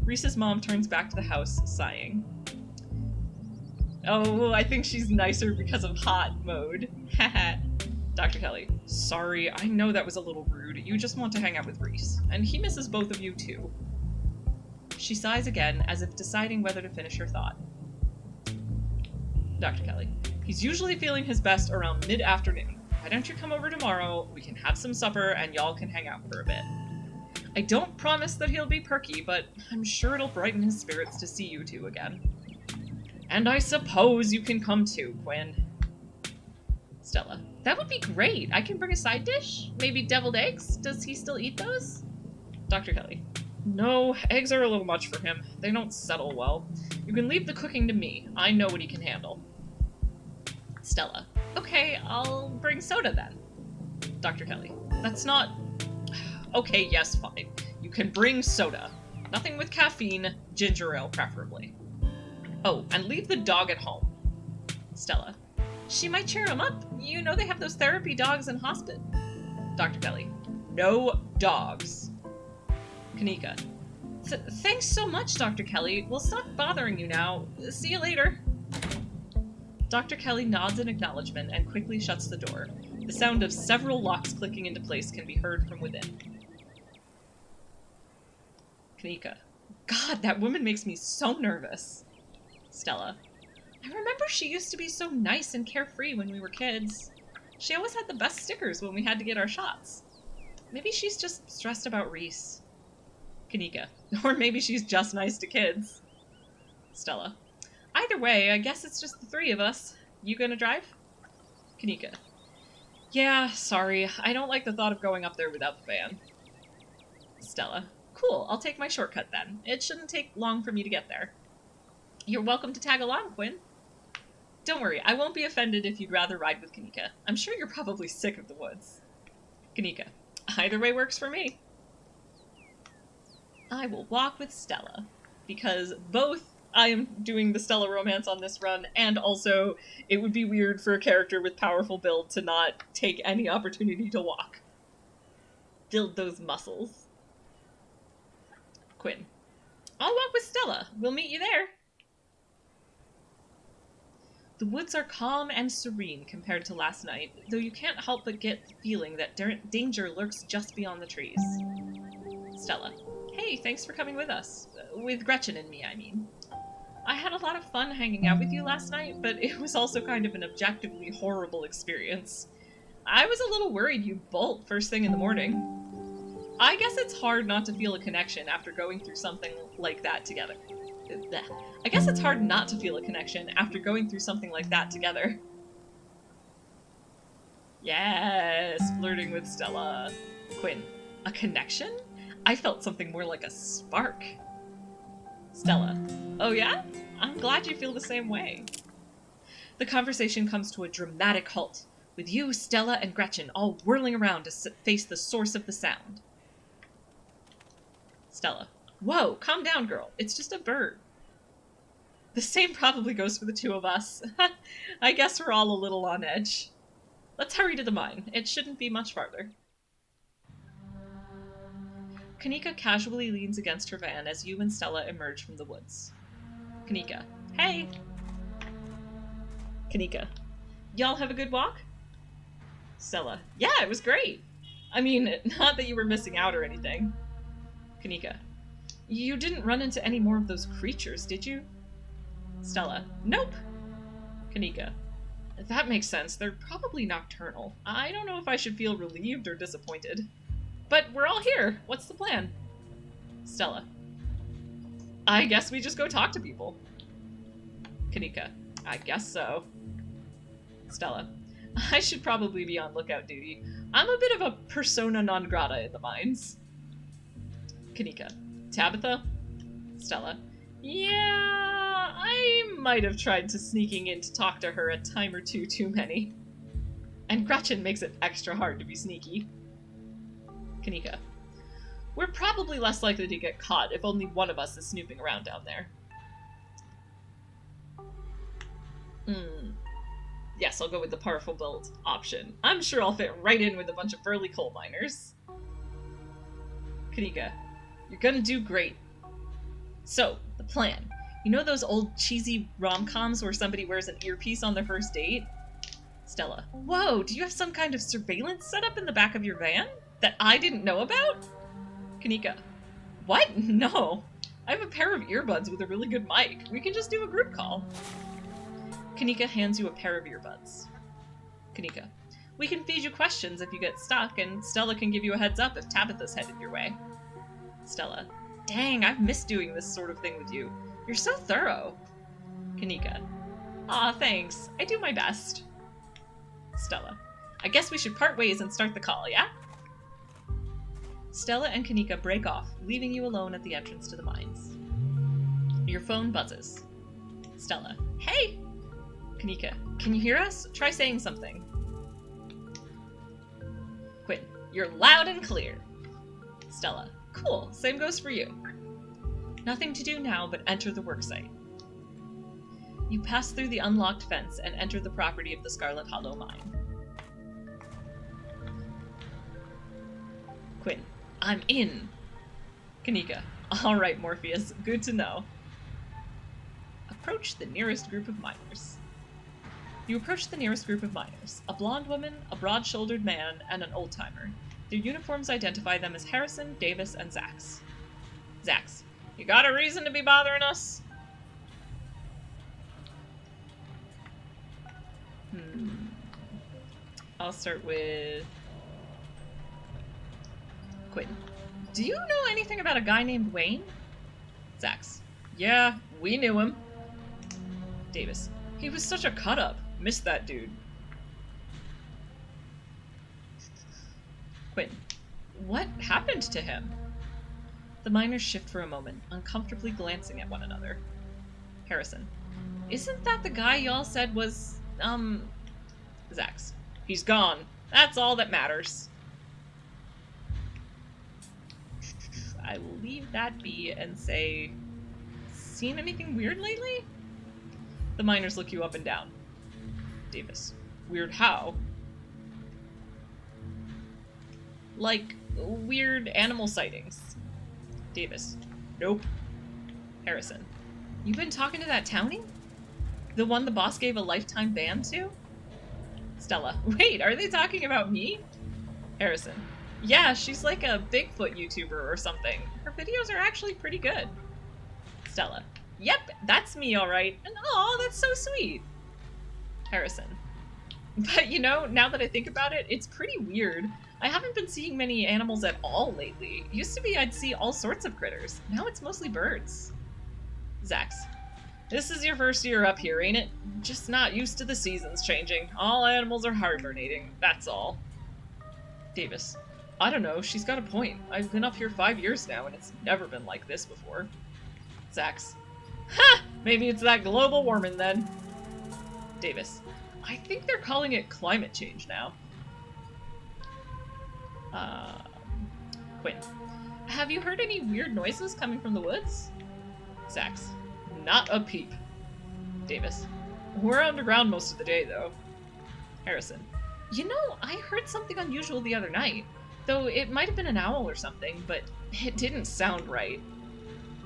Reese's mom turns back to the house, sighing. Oh, I think she's nicer because of hot mode. Haha. Dr. Kelly. Sorry, I know that was a little rude. You just want to hang out with Reese. And he misses both of you too. She sighs again, as if deciding whether to finish her thought. Dr. Kelly. He's usually feeling his best around mid-afternoon. Why don't you come over tomorrow, we can have some supper, and y'all can hang out for a bit. I don't promise that he'll be perky, but I'm sure it'll brighten his spirits to see you two again. And I suppose you can come too, Quinn. Stella. That would be great. I can bring a side dish? Maybe deviled eggs? Does he still eat those? Dr. Kelly. No, eggs are a little much for him. They don't settle well. You can leave the cooking to me. I know what he can handle. Stella. Okay, I'll bring soda then. Dr. Kelly. That's not... Okay, yes, fine. You can bring soda. Nothing with caffeine, ginger ale preferably. Oh, and leave the dog at home. Stella. She might cheer him up. You know they have those therapy dogs in hospice. Dr. Kelly. No dogs. Kanika. Thanks so much, Dr. Kelly. We'll stop bothering you now. See you later. Dr. Kelly nods in acknowledgement and quickly shuts the door. The sound of several locks clicking into place can be heard from within. Kanika. God, that woman makes me so nervous. Stella. I remember she used to be so nice and carefree when we were kids. She always had the best stickers when we had to get our shots. Maybe she's just stressed about Reese. Kanika. Or maybe she's just nice to kids. Stella. Either way, I guess it's just the three of us. You gonna drive? Kanika. Yeah, sorry. I don't like the thought of going up there without the van. Stella. Cool, I'll take my shortcut then. It shouldn't take long for me to get there. You're welcome to tag along, Quinn. Don't worry, I won't be offended if you'd rather ride with Kanika. I'm sure you're probably sick of the woods. Kanika. Either way works for me. I will walk with Stella, because both I am doing the Stella romance on this run, and also it would be weird for a character with powerful build to not take any opportunity to walk. Build those muscles. Quinn. I'll walk with Stella. We'll meet you there. The woods are calm and serene compared to last night, though you can't help but get the feeling that danger lurks just beyond the trees. Stella. Hey, thanks for coming with us. With Gretchen and me, I mean. I had a lot of fun hanging out with you last night, but it was also kind of an objectively horrible experience. I was a little worried you'd bolt first thing in the morning. I guess it's hard not to feel a connection after going through something like that together. I guess it's hard not to feel a connection after going through something like that together. Yes, flirting with Stella. Quinn. A connection? I felt something more like a spark. Stella. Oh yeah? I'm glad you feel the same way. The conversation comes to a dramatic halt, with you, Stella, and Gretchen all whirling around to face the source of the sound. Stella. Whoa, calm down, girl. It's just a bird. The same probably goes for the two of us. I guess we're all a little on edge. Let's hurry to the mine. It shouldn't be much farther. Kanika casually leans against her van as you and Stella emerge from the woods. Kanika. Hey! Kanika. Y'all have a good walk? Stella. Yeah, it was great. I mean, not that you were missing out or anything. Kanika. You didn't run into any more of those creatures, did you? Stella. Nope. Kanika. That makes sense. They're probably nocturnal. I don't know if I should feel relieved or disappointed. But we're all here. What's the plan? Stella. I guess we just go talk to people. Kanika. I guess so. Stella. I should probably be on lookout duty. I'm a bit of a persona non grata in the mines. Kanika. Tabitha? Stella. Yeah, I might have tried to sneaking in to talk to her a time or two too many. And Gretchen makes it extra hard to be sneaky. Kanika. We're probably less likely to get caught if only one of us is snooping around down there. Yes, I'll go with the powerful build option. I'm sure I'll fit right in with a bunch of burly coal miners. Kanika. You're gonna do great. So, the plan. You know those old cheesy rom-coms where somebody wears an earpiece on their first date? Stella. Whoa, do you have some kind of surveillance setup in the back of your van? That I didn't know about? Kanika. What? No. I have a pair of earbuds with a really good mic. We can just do a group call. Kanika hands you a pair of earbuds. Kanika. We can feed you questions if you get stuck, and Stella can give you a heads up if Tabitha's headed your way. Stella. Dang, I've missed doing this sort of thing with you. You're so thorough. Kanika. Aw, thanks. I do my best. Stella. I guess we should part ways and start the call, yeah? Stella and Kanika break off, leaving you alone at the entrance to the mines. Your phone buzzes. Stella. Hey! Kanika. Can you hear us? Try saying something. Quinn. You're loud and clear. Stella. Cool. Same goes for you. Nothing to do now but enter the worksite. You pass through the unlocked fence and enter the property of the Scarlet Hollow mine. Quinn. I'm in. Kanika. Alright, Morpheus. Good to know. Approach the nearest group of miners. You approach the nearest group of miners. A blonde woman, a broad-shouldered man, and an old-timer. Their uniforms identify them as Harrison, Davis, and Zax. Zax. You got a reason to be bothering us? I'll start with... Quinn. Do you know anything about a guy named Wayne? Zax. Yeah, we knew him. Davis. He was such a cut-up. Missed that dude. Quinn. What happened to him? The miners shift for a moment, uncomfortably glancing at one another. Harrison. Isn't that the guy y'all said was, Zax. He's gone. That's all that matters. I will leave that be and say, seen anything weird lately? The miners look you up and down. Davis. Weird how? Like, weird animal sightings. Davis. Nope. Harrison. You been talking to that townie? The one the boss gave a lifetime ban to? Stella. Wait, are they talking about me? Harrison. Yeah, she's like a Bigfoot YouTuber or something. Her videos are actually pretty good. Stella. Yep, that's me alright. And aw, that's so sweet. Harrison. But you know, now that I think about it, it's pretty weird. I haven't been seeing many animals at all lately. Used to be I'd see all sorts of critters. Now it's mostly birds. Zax. This is your first year up here, ain't it? Just not used to the seasons changing. All animals are hibernating, that's all. Davis. I don't know, she's got a point. I've been up here 5 years now, and it's never been like this before. Zax. Ha! Maybe it's that global warming then. Davis. I think they're calling it climate change now. Quinn. Have you heard any weird noises coming from the woods? Zax. Not a peep. Davis. We're underground most of the day, though. Harrison. You know, I heard something unusual the other night. Though it might have been an owl or something, but it didn't sound right.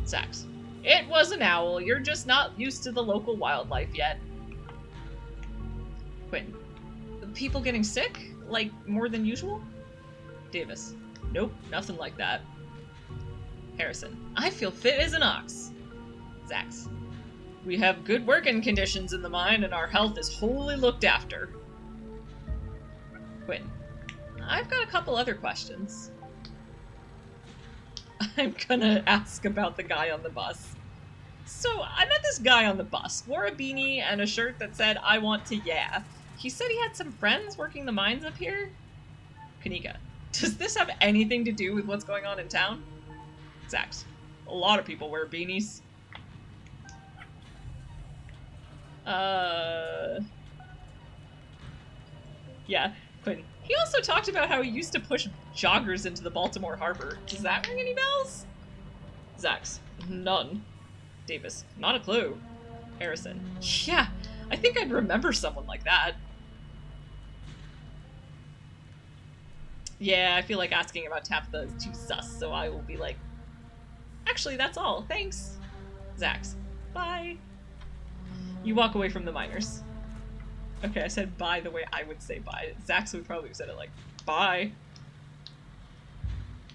Zax. It was an owl. You're just not used to the local wildlife yet. Quinn. People getting sick? Like, more than usual? Davis. Nope, nothing like that. Harrison. I feel fit as an ox. Zax. We have good working conditions in the mine, and our health is wholly looked after. Quinn. I've got a couple other questions. I'm gonna ask about the guy on the bus. So, I met this guy on the bus, wore a beanie and a shirt that said, I want to yeah. He said he had some friends working the mines up here? Kanika. Does this have anything to do with what's going on in town? Zax. A lot of people wear beanies. Yeah, Quinn. He also talked about how he used to push joggers into the Baltimore Harbor. Does that ring any bells? Zax. None. Davis. Not a clue. Harrison. Yeah, I think I'd remember someone like that. Yeah, I feel like asking about Tabitha is too sus, so I will be like, actually, that's all. Thanks. Zax. Bye. You walk away from the miners. Okay, I said bye the way I would say bye. Zax would probably have said it like, bye.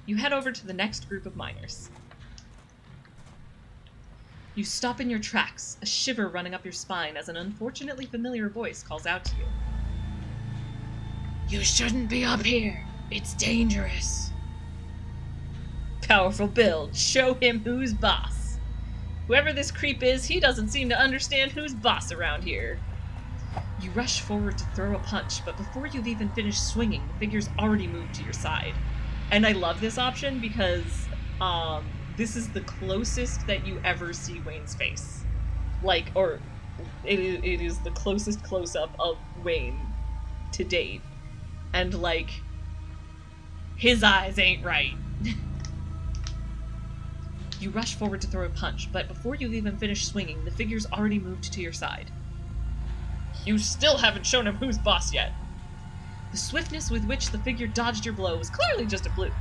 You head over to the next group of miners. You stop in your tracks, a shiver running up your spine as an unfortunately familiar voice calls out to you. You shouldn't be up here. It's dangerous. Powerful build. Show him who's boss. Whoever this creep is, he doesn't seem to understand who's boss around here. You rush forward to throw a punch, but before you've even finished swinging, the figure's already moved to your side. And I love this option because, this is the closest that you ever see Wayne's face. Like, or it is the closest close-up of Wayne to date. And, like, his eyes ain't right. You rush forward to throw a punch, but before you've even finished swinging, the figure's already moved to your side. You still haven't shown him who's boss yet. The swiftness with which the figure dodged your blow was clearly just a fluke.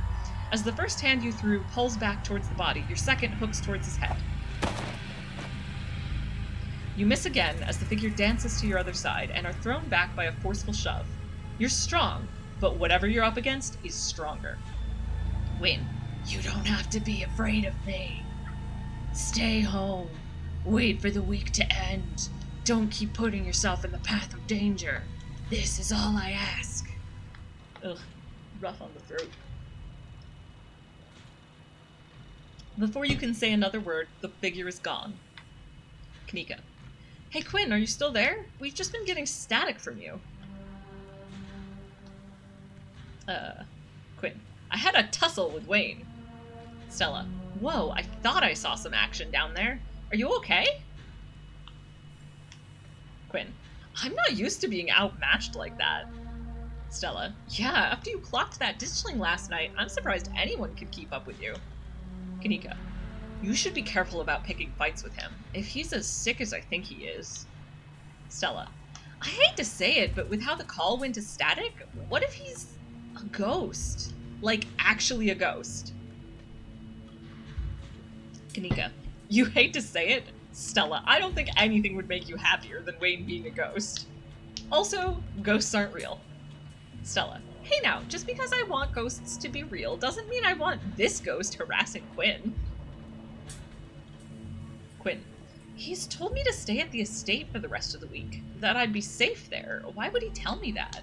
As the first hand you threw pulls back towards the body, your second hooks towards his head. You miss again as the figure dances to your other side and are thrown back by a forceful shove. You're strong, but whatever you're up against is stronger. Win. You don't have to be afraid of me. Stay home. Wait for the week to end. Don't keep putting yourself in the path of danger. This is all I ask. Ugh, rough on the throat. Before you can say another word, the figure is gone. Kanika. Hey Quinn, are you still there? We've just been getting static from you. Quinn. I had a tussle with Wayne. Stella. Whoa, I thought I saw some action down there. Are you okay? Quinn. I'm not used to being outmatched like that. Stella. Yeah, after you clocked that ditchling last night, I'm surprised anyone could keep up with you. Kanika. You should be careful about picking fights with him. If he's as sick as I think he is. Stella. I hate to say it, but with how the call went to static, what if he's a ghost? Like, actually a ghost. Kanika. You hate to say it? Stella, I don't think anything would make you happier than Wayne being a ghost. Also, ghosts aren't real. Stella, hey now, just because I want ghosts to be real doesn't mean I want this ghost harassing Quinn. Quinn, he's told me to stay at the estate for the rest of the week, that I'd be safe there. Why would he tell me that?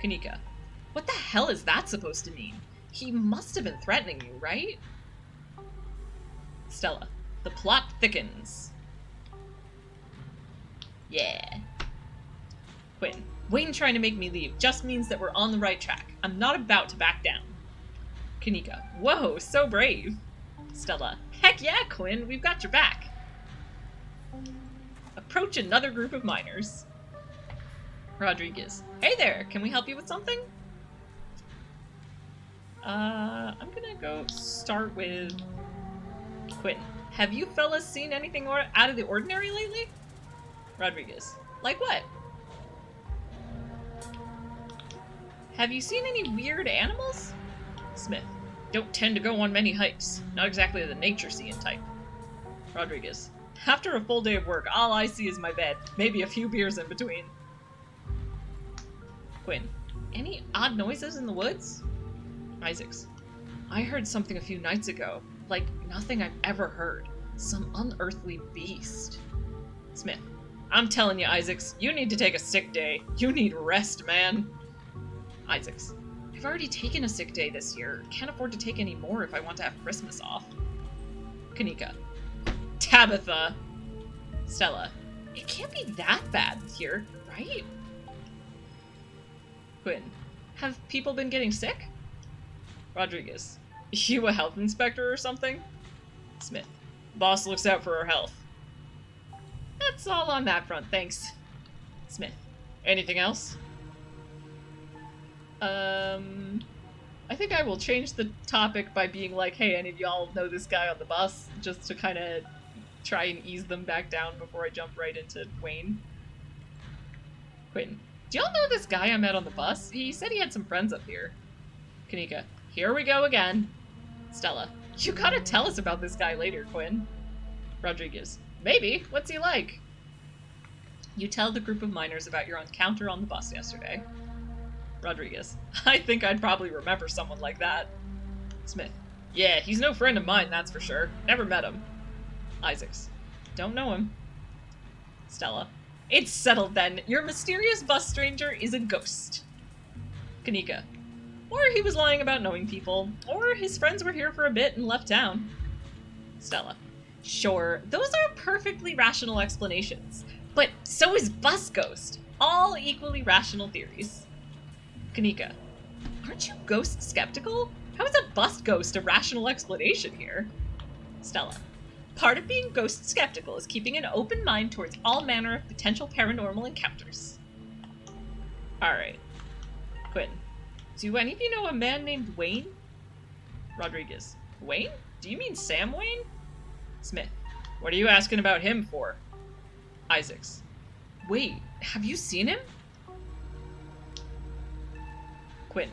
Kanika, what the hell is that supposed to mean? He must have been threatening you, right? Stella, the plot thickens. Yeah. Quinn, Wayne trying to make me leave just means that we're on the right track. I'm not about to back down. Kanika, whoa, so brave. Stella, heck yeah, Quinn, we've got your back. Approach another group of miners. Rodriguez, hey there, can we help you with something? I'm gonna go start with Quinn. Have you fellas seen anything out of the ordinary lately? Rodriguez, like what? Have you seen any weird animals? Smith, don't tend to go on many hikes. Not exactly the nature-seeing type. Rodriguez, after a full day of work, all I see is my bed. Maybe a few beers in between. Quinn, any odd noises in the woods? Isaacs, I heard something a few nights ago. Like nothing I've ever heard. Some unearthly beast. Smith, I'm telling you, Isaacs, you need to take a sick day. You need rest, man. Isaacs, I've already taken a sick day this year. Can't afford to take any more if I want to have Christmas off. Kanika, Tabitha. Stella, it can't be that bad here, right? Quinn, have people been getting sick? Rodriguez, you a health inspector or something? Smith, boss looks out for our health. That's all on that front, thanks. Smith, anything else? I think I will change the topic by being like, hey, any of y'all know this guy on the bus? Just to kind of try and ease them back down before I jump right into Wayne. Quinn, do y'all know this guy I met on the bus? He said he had some friends up here. Kanika, here we go again. Stella, you gotta tell us about this guy later, Quinn. Rodriguez, maybe. What's he like? You tell the group of miners about your encounter on the bus yesterday. Rodriguez, I think I'd probably remember someone like that. Smith, yeah, he's no friend of mine, that's for sure. Never met him. Isaacs, don't know him. Stella, it's settled then. Your mysterious bus stranger is a ghost. Kanika, or he was lying about knowing people, or his friends were here for a bit and left town. Stella, sure, those are perfectly rational explanations. But so is bus ghost. All equally rational theories. Kanika, aren't you ghost skeptical? How is a bus ghost a rational explanation here? Stella, part of being ghost skeptical is keeping an open mind towards all manner of potential paranormal encounters. Alright. Quinn, do any of you know a man named Wayne? Rodriguez, Wayne? Do you mean Sam Wayne? Smith, what are you asking about him for? Isaacs, wait, have you seen him? Quinn,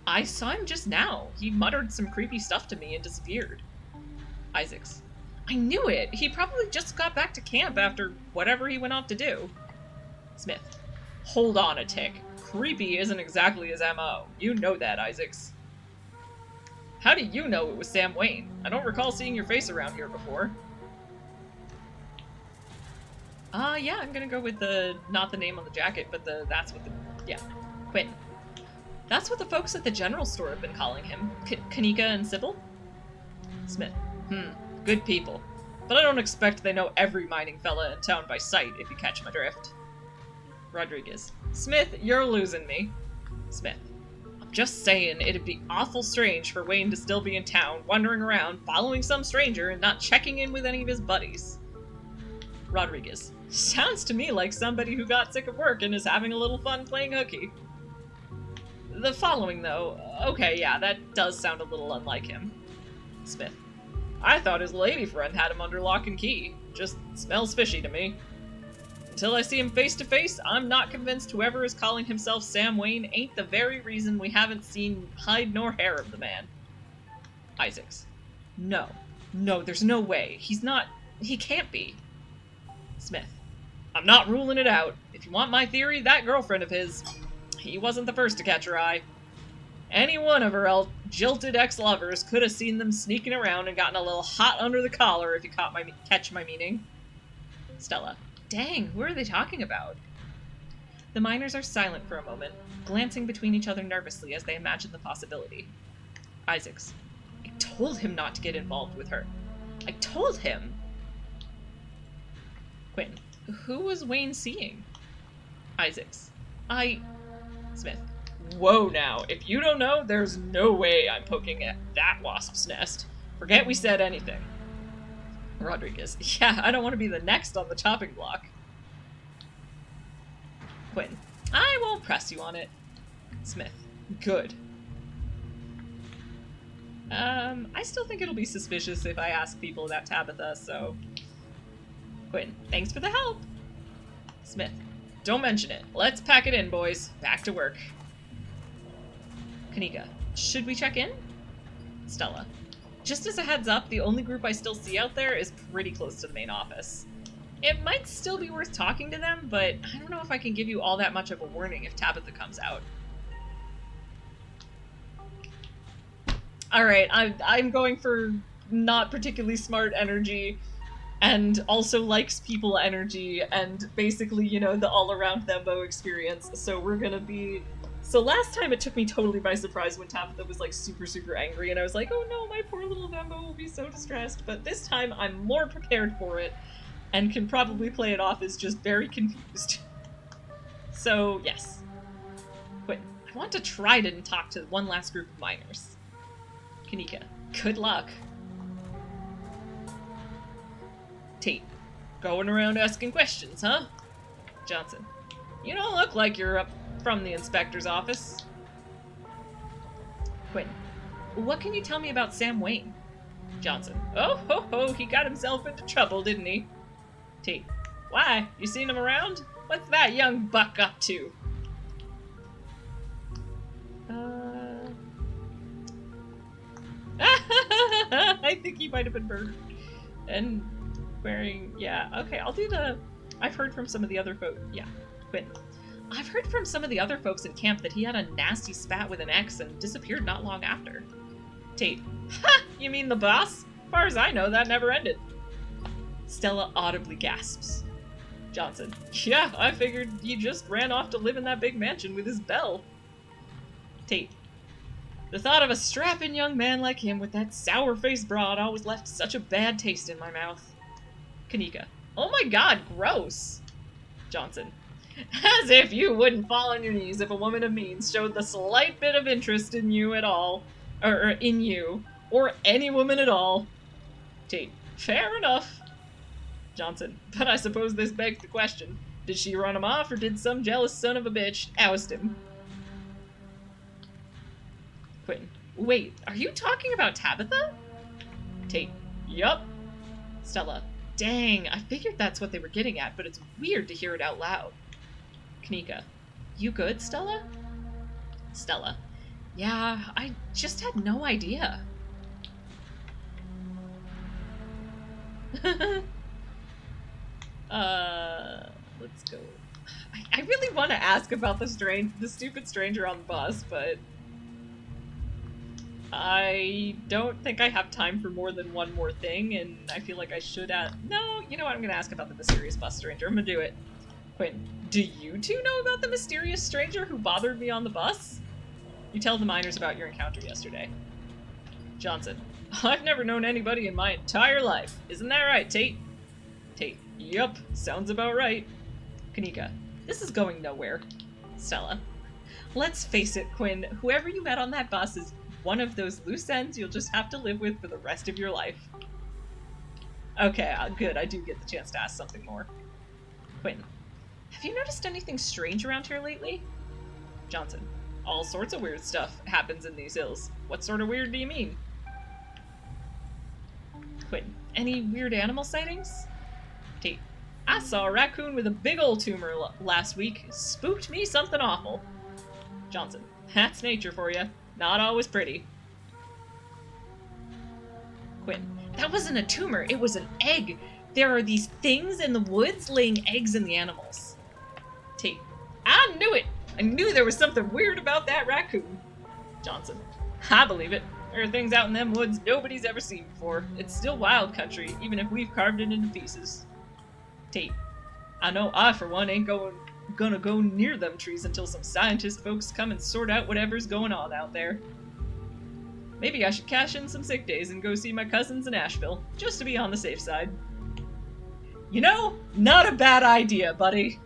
I saw him just now. He muttered some creepy stuff to me and disappeared. Isaacs, I knew it. He probably just got back to camp after whatever he went off to do. Smith, hold on a tick. Creepy isn't exactly his MO. You know that, Isaacs. How do you know it was Sam Wayne? I don't recall seeing your face around here before. Yeah, I'm gonna go with not the name on the jacket, but that's what yeah. Quinn. That's what the folks at the general store have been calling him. Kanika and Sybil? Smith. Good people. But I don't expect they know every mining fella in town by sight, if you catch my drift. Rodriguez. Smith, you're losing me. Smith. I'm just saying, it'd be awful strange for Wayne to still be in town, wandering around, following some stranger, and not checking in with any of his buddies. Rodriguez. Sounds to me like somebody who got sick of work and is having a little fun playing hooky. The following, though, okay, yeah, that does sound a little unlike him. Smith. I thought his lady friend had him under lock and key. Just smells fishy to me. Until I see him face to face, I'm not convinced whoever is calling himself Sam Wayne ain't the very reason we haven't seen hide nor hair of the man. Isaacs. No, there's no way. He's not He can't be. Smith. I'm not ruling it out. If you want my theory, that girlfriend of his, he wasn't the first to catch her eye. Any one of her jilted ex-lovers could have seen them sneaking around and gotten a little hot under the collar, if you catch my meaning. Stella. Dang, who are they talking about? The miners are silent for a moment, glancing between each other nervously as they imagine the possibility. Isaacs. I told him not to get involved with her. I told him! Quinn. Who was Wayne seeing? Isaacs. Smith. Whoa now, if you don't know, there's no way I'm poking at that wasp's nest. Forget we said anything. Rodriguez. Yeah, I don't want to be the next on the chopping block. Quinn. I won't press you on it. Smith. Good. I still think it'll be suspicious if I ask people about Tabitha, so... Quinn. Thanks for the help. Smith. Don't mention it. Let's pack it in, boys. Back to work. Kanika. Should we check in? Stella. Just as a heads up, the only group I still see out there is pretty close to the main office. It might still be worth talking to them, but I don't know if I can give you all that much of a warning if Tabitha comes out. Alright, I'm going for not particularly smart energy, and also likes people energy, and basically, you know, the all-around Thembo experience, so we're gonna be... So last time it took me totally by surprise when Tabitha was like super angry, and I was like, oh no, my poor little Thembo will be so distressed, but this time I'm more prepared for it, and can probably play it off as just very confused. So, yes. But I want to try to talk to one last group of miners. Kanika, good luck. Tate, going around asking questions, huh? Johnson, you don't look like you're up from the inspector's office. Quinn, what can you tell me about Sam Wayne? Johnson, oh ho ho, he got himself into trouble, didn't he? Tate, why? You seen him around? What's that young buck up to? I think he might have been murdered. And wearing, yeah, okay, I'll do the... I've heard from some of the other folks, yeah, Quinn. I've heard from some of the other folks in camp that he had a nasty spat with an ex and disappeared not long after. Tate, ha! You mean the boss? As far as I know, that never ended. Stella audibly gasps. Johnson, yeah, I figured he just ran off to live in that big mansion with his belle. Tate, the thought of a strapping young man like him with that sour-faced broad always left such a bad taste in my mouth. Kanika, oh my god, gross. Johnson, as if you wouldn't fall on your knees if a woman of means showed the slight bit of interest in you at all, or in you, or any woman at all. Tate, fair enough. Johnson, but I suppose this begs the question. Did she run him off, or did some jealous son of a bitch oust him? Quinn, wait, are you talking about Tabitha? Tate, yup. Stella, dang, I figured that's what they were getting at, but it's weird to hear it out loud. Kanika, you good, Stella? Stella, yeah, I just had no idea. Let's go. I really want to ask about the stupid stranger on the bus, but I don't think I have time for more than one more thing, and I feel like I should ask. No, you know what? I'm going to ask about the mysterious bus stranger. I'm going to do it. Quinn, do you two know about the mysterious stranger who bothered me on the bus? You tell the miners about your encounter yesterday. Johnson, I've never known anybody in my entire life. Isn't that right, Tate? Tate, yup, sounds about right. Kanika, this is going nowhere. Stella, let's face it, Quinn, whoever you met on that bus is one of those loose ends you'll just have to live with for the rest of your life. Okay, good, I do get the chance to ask something more. Quinn, have you noticed anything strange around here lately? Johnson, all sorts of weird stuff happens in these hills. What sort of weird do you mean? Quinn, any weird animal sightings? Tate, I saw a raccoon with a big old tumor last week. Spooked me something awful. Johnson, that's nature for you. Not always pretty. Quinn, that wasn't a tumor, it was an egg. There are these things in the woods laying eggs in the animals. Tate. I knew it! I knew there was something weird about that raccoon. Johnson. I believe it. There are things out in them woods nobody's ever seen before. It's still wild country, even if we've carved it into pieces. Tate. I know I, for one, ain't gonna go near them trees until some scientist folks come and sort out whatever's going on out there. Maybe I should cash in some sick days and go see my cousins in Asheville, just to be on the safe side. You know, not a bad idea, buddy.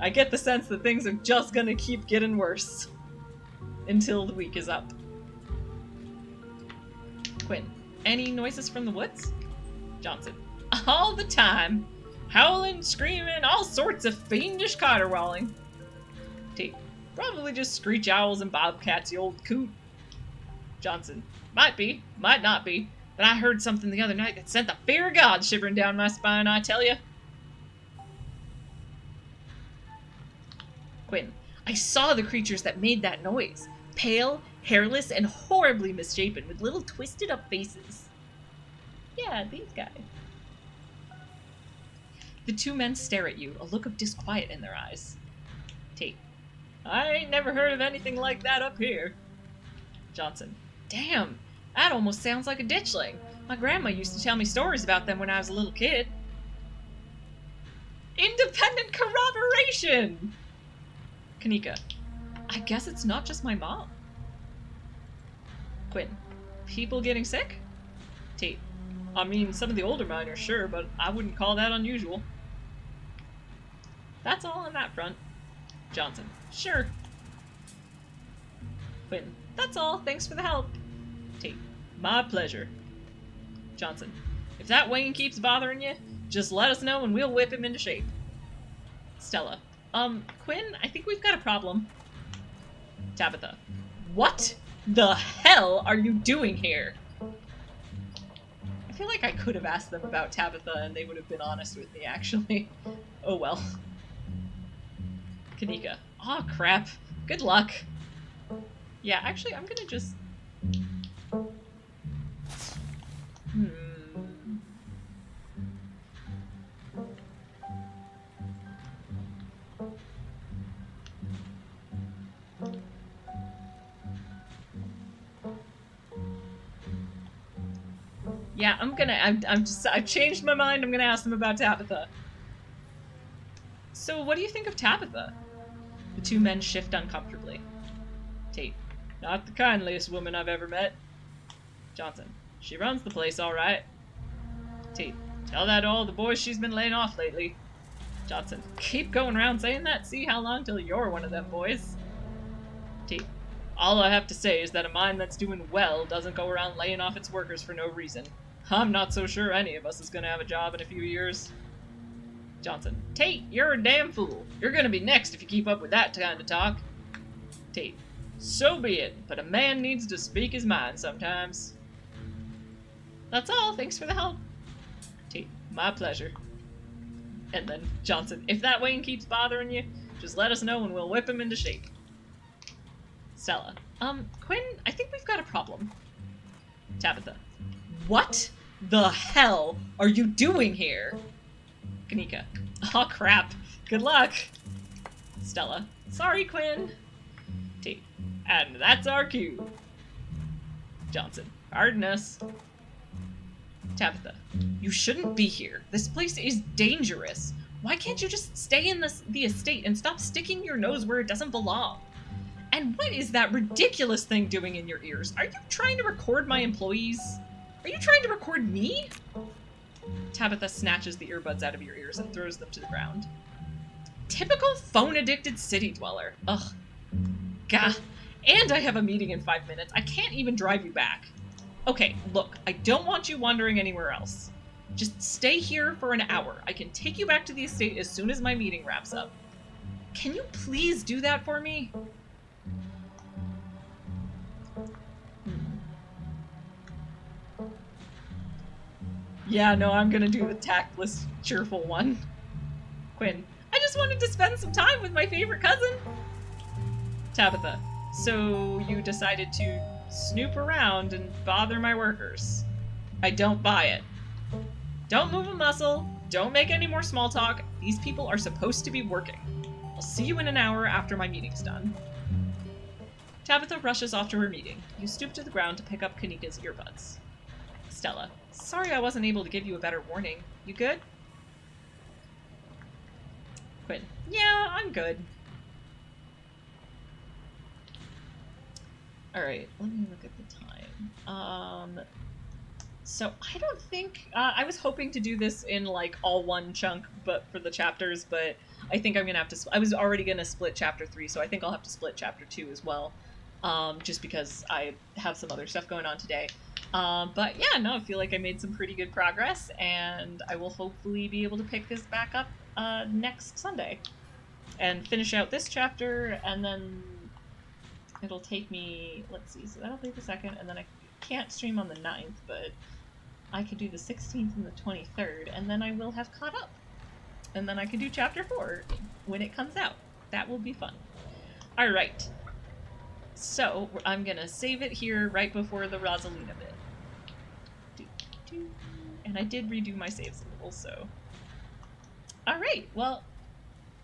I get the sense that things are just gonna keep getting worse. Until the week is up. Quinn. Any noises from the woods? Johnson. All the time. Howling, screaming, all sorts of fiendish caterwauling. Tate. Probably just screech owls and bobcats, you old coot. Johnson. Might be, might not be, but I heard something the other night that sent the fear of God shivering down my spine, I tell ya. Quinn. I saw the creatures that made that noise. Pale, hairless, and horribly misshapen, with little twisted up faces. Yeah, these guys. The two men stare at you, a look of disquiet in their eyes. Tate. I ain't never heard of anything like that up here. Johnson. Damn, that almost sounds like a ditchling. My grandma used to tell me stories about them when I was a little kid. Independent corroboration! Kanika. I guess it's not just my mom. Quinn. People getting sick? Tate. I mean, some of the older miners, sure, but I wouldn't call that unusual. That's all on that front. Johnson. Sure. Quinn. That's all. Thanks for the help. Tate. My pleasure. Johnson. If that Wayne keeps bothering you, just let us know and we'll whip him into shape. Stella. Quinn, I think we've got a problem. Tabitha. What the hell are you doing here? I feel like I could have asked them about Tabitha and they would have been honest with me, actually. Oh well. Kanika. Aw, crap. Good luck. Yeah, actually, I'm gonna just... Yeah, I've changed my mind. I'm gonna ask them about Tabitha. So, what do you think of Tabitha? The two men shift uncomfortably. Tate. Not the kindliest woman I've ever met. Johnson. She runs the place all right. Tate. Tell that to all the boys she's been laying off lately. Johnson. Keep going around saying that. See how long till you're one of them boys. Tate. All I have to say is that a mine that's doing well doesn't go around laying off its workers for no reason. I'm not so sure any of us is gonna have a job in a few years. Johnson. Tate, you're a damn fool. You're gonna be next if you keep up with that kind of talk. Tate. So be it, but a man needs to speak his mind sometimes. That's all. Thanks for the help. Tate. My pleasure. And then Johnson. If that Wayne keeps bothering you, just let us know and we'll whip him into shape. Stella. Quinn, I think we've got a problem. Tabitha. What the hell are you doing here? Kanika. Aw, crap. Good luck. Stella. Sorry, Quinn. Tate. And that's our cue. Johnson. Pardon us. Tabitha. You shouldn't be here. This place is dangerous. Why can't you just stay in the estate and stop sticking your nose where it doesn't belong? And what is that ridiculous thing doing in your ears? Are you trying to record my employees? Are you trying to record me? Tabitha snatches the earbuds out of your ears and throws them to the ground. Typical phone-addicted city dweller. Ugh. Gah. And I have a meeting in 5 minutes. I can't even drive you back. Okay, look, I don't want you wandering anywhere else. Just stay here for an hour. I can take you back to the estate as soon as my meeting wraps up. Can you please do that for me? Yeah, no, I'm gonna do the tactless, cheerful one. Quinn. I just wanted to spend some time with my favorite cousin. Tabitha. So you decided to snoop around and bother my workers. I don't buy it. Don't move a muscle. Don't make any more small talk. These people are supposed to be working. I'll see you in an hour after my meeting's done. Tabitha rushes off to her meeting. You stoop to the ground to pick up Kanika's earbuds. Stella. Sorry I wasn't able to give you a better warning. You good? Quinn. Yeah, I'm good. Alright, let me look at the time. So I don't think... I was hoping to do this in, like, all one chunk but for the chapters, but I think I'm going to have to... I was already going to split Chapter 3, so I think I'll have to split Chapter 2 as well, just because I have some other stuff going on today. But yeah, no, I feel like I made some pretty good progress, and I will hopefully be able to pick this back up next Sunday and finish out this chapter, and then it'll take me... Let's see, so that'll be the 2nd, and then I can't stream on the 9th, but I could do the 16th and the 23rd, and then I will have caught up. And then I can do Chapter 4 when it comes out. That will be fun. Alright. So, I'm gonna save it here right before the Rosalina bit. And I did redo my saves a little, so... Alright, well,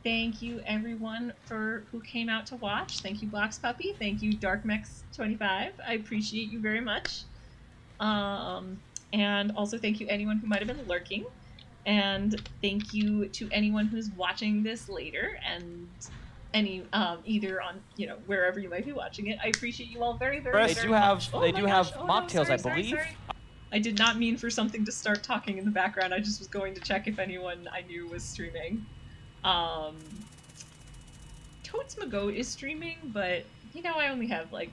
thank you everyone who came out to watch. Thank you, Box Puppy. Thank you, DarkMex25. I appreciate you very much. And also thank you anyone who might have been lurking. And thank you to anyone who's watching this later and any either on, you know, wherever you might be watching it. I appreciate you all very, very, very much. They do have mocktails, I believe. Sorry. I did not mean for something to start talking in the background. I just was going to check if anyone I knew was streaming. Totes Magoat is streaming, but, you know, I only have, like,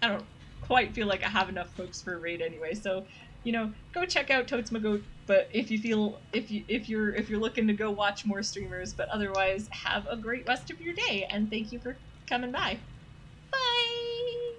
I don't quite feel like I have enough folks for a raid anyway, so, you know, go check out Totes Magoat, but if you feel, if you're looking to go watch more streamers, but otherwise, have a great rest of your day, and thank you for coming by.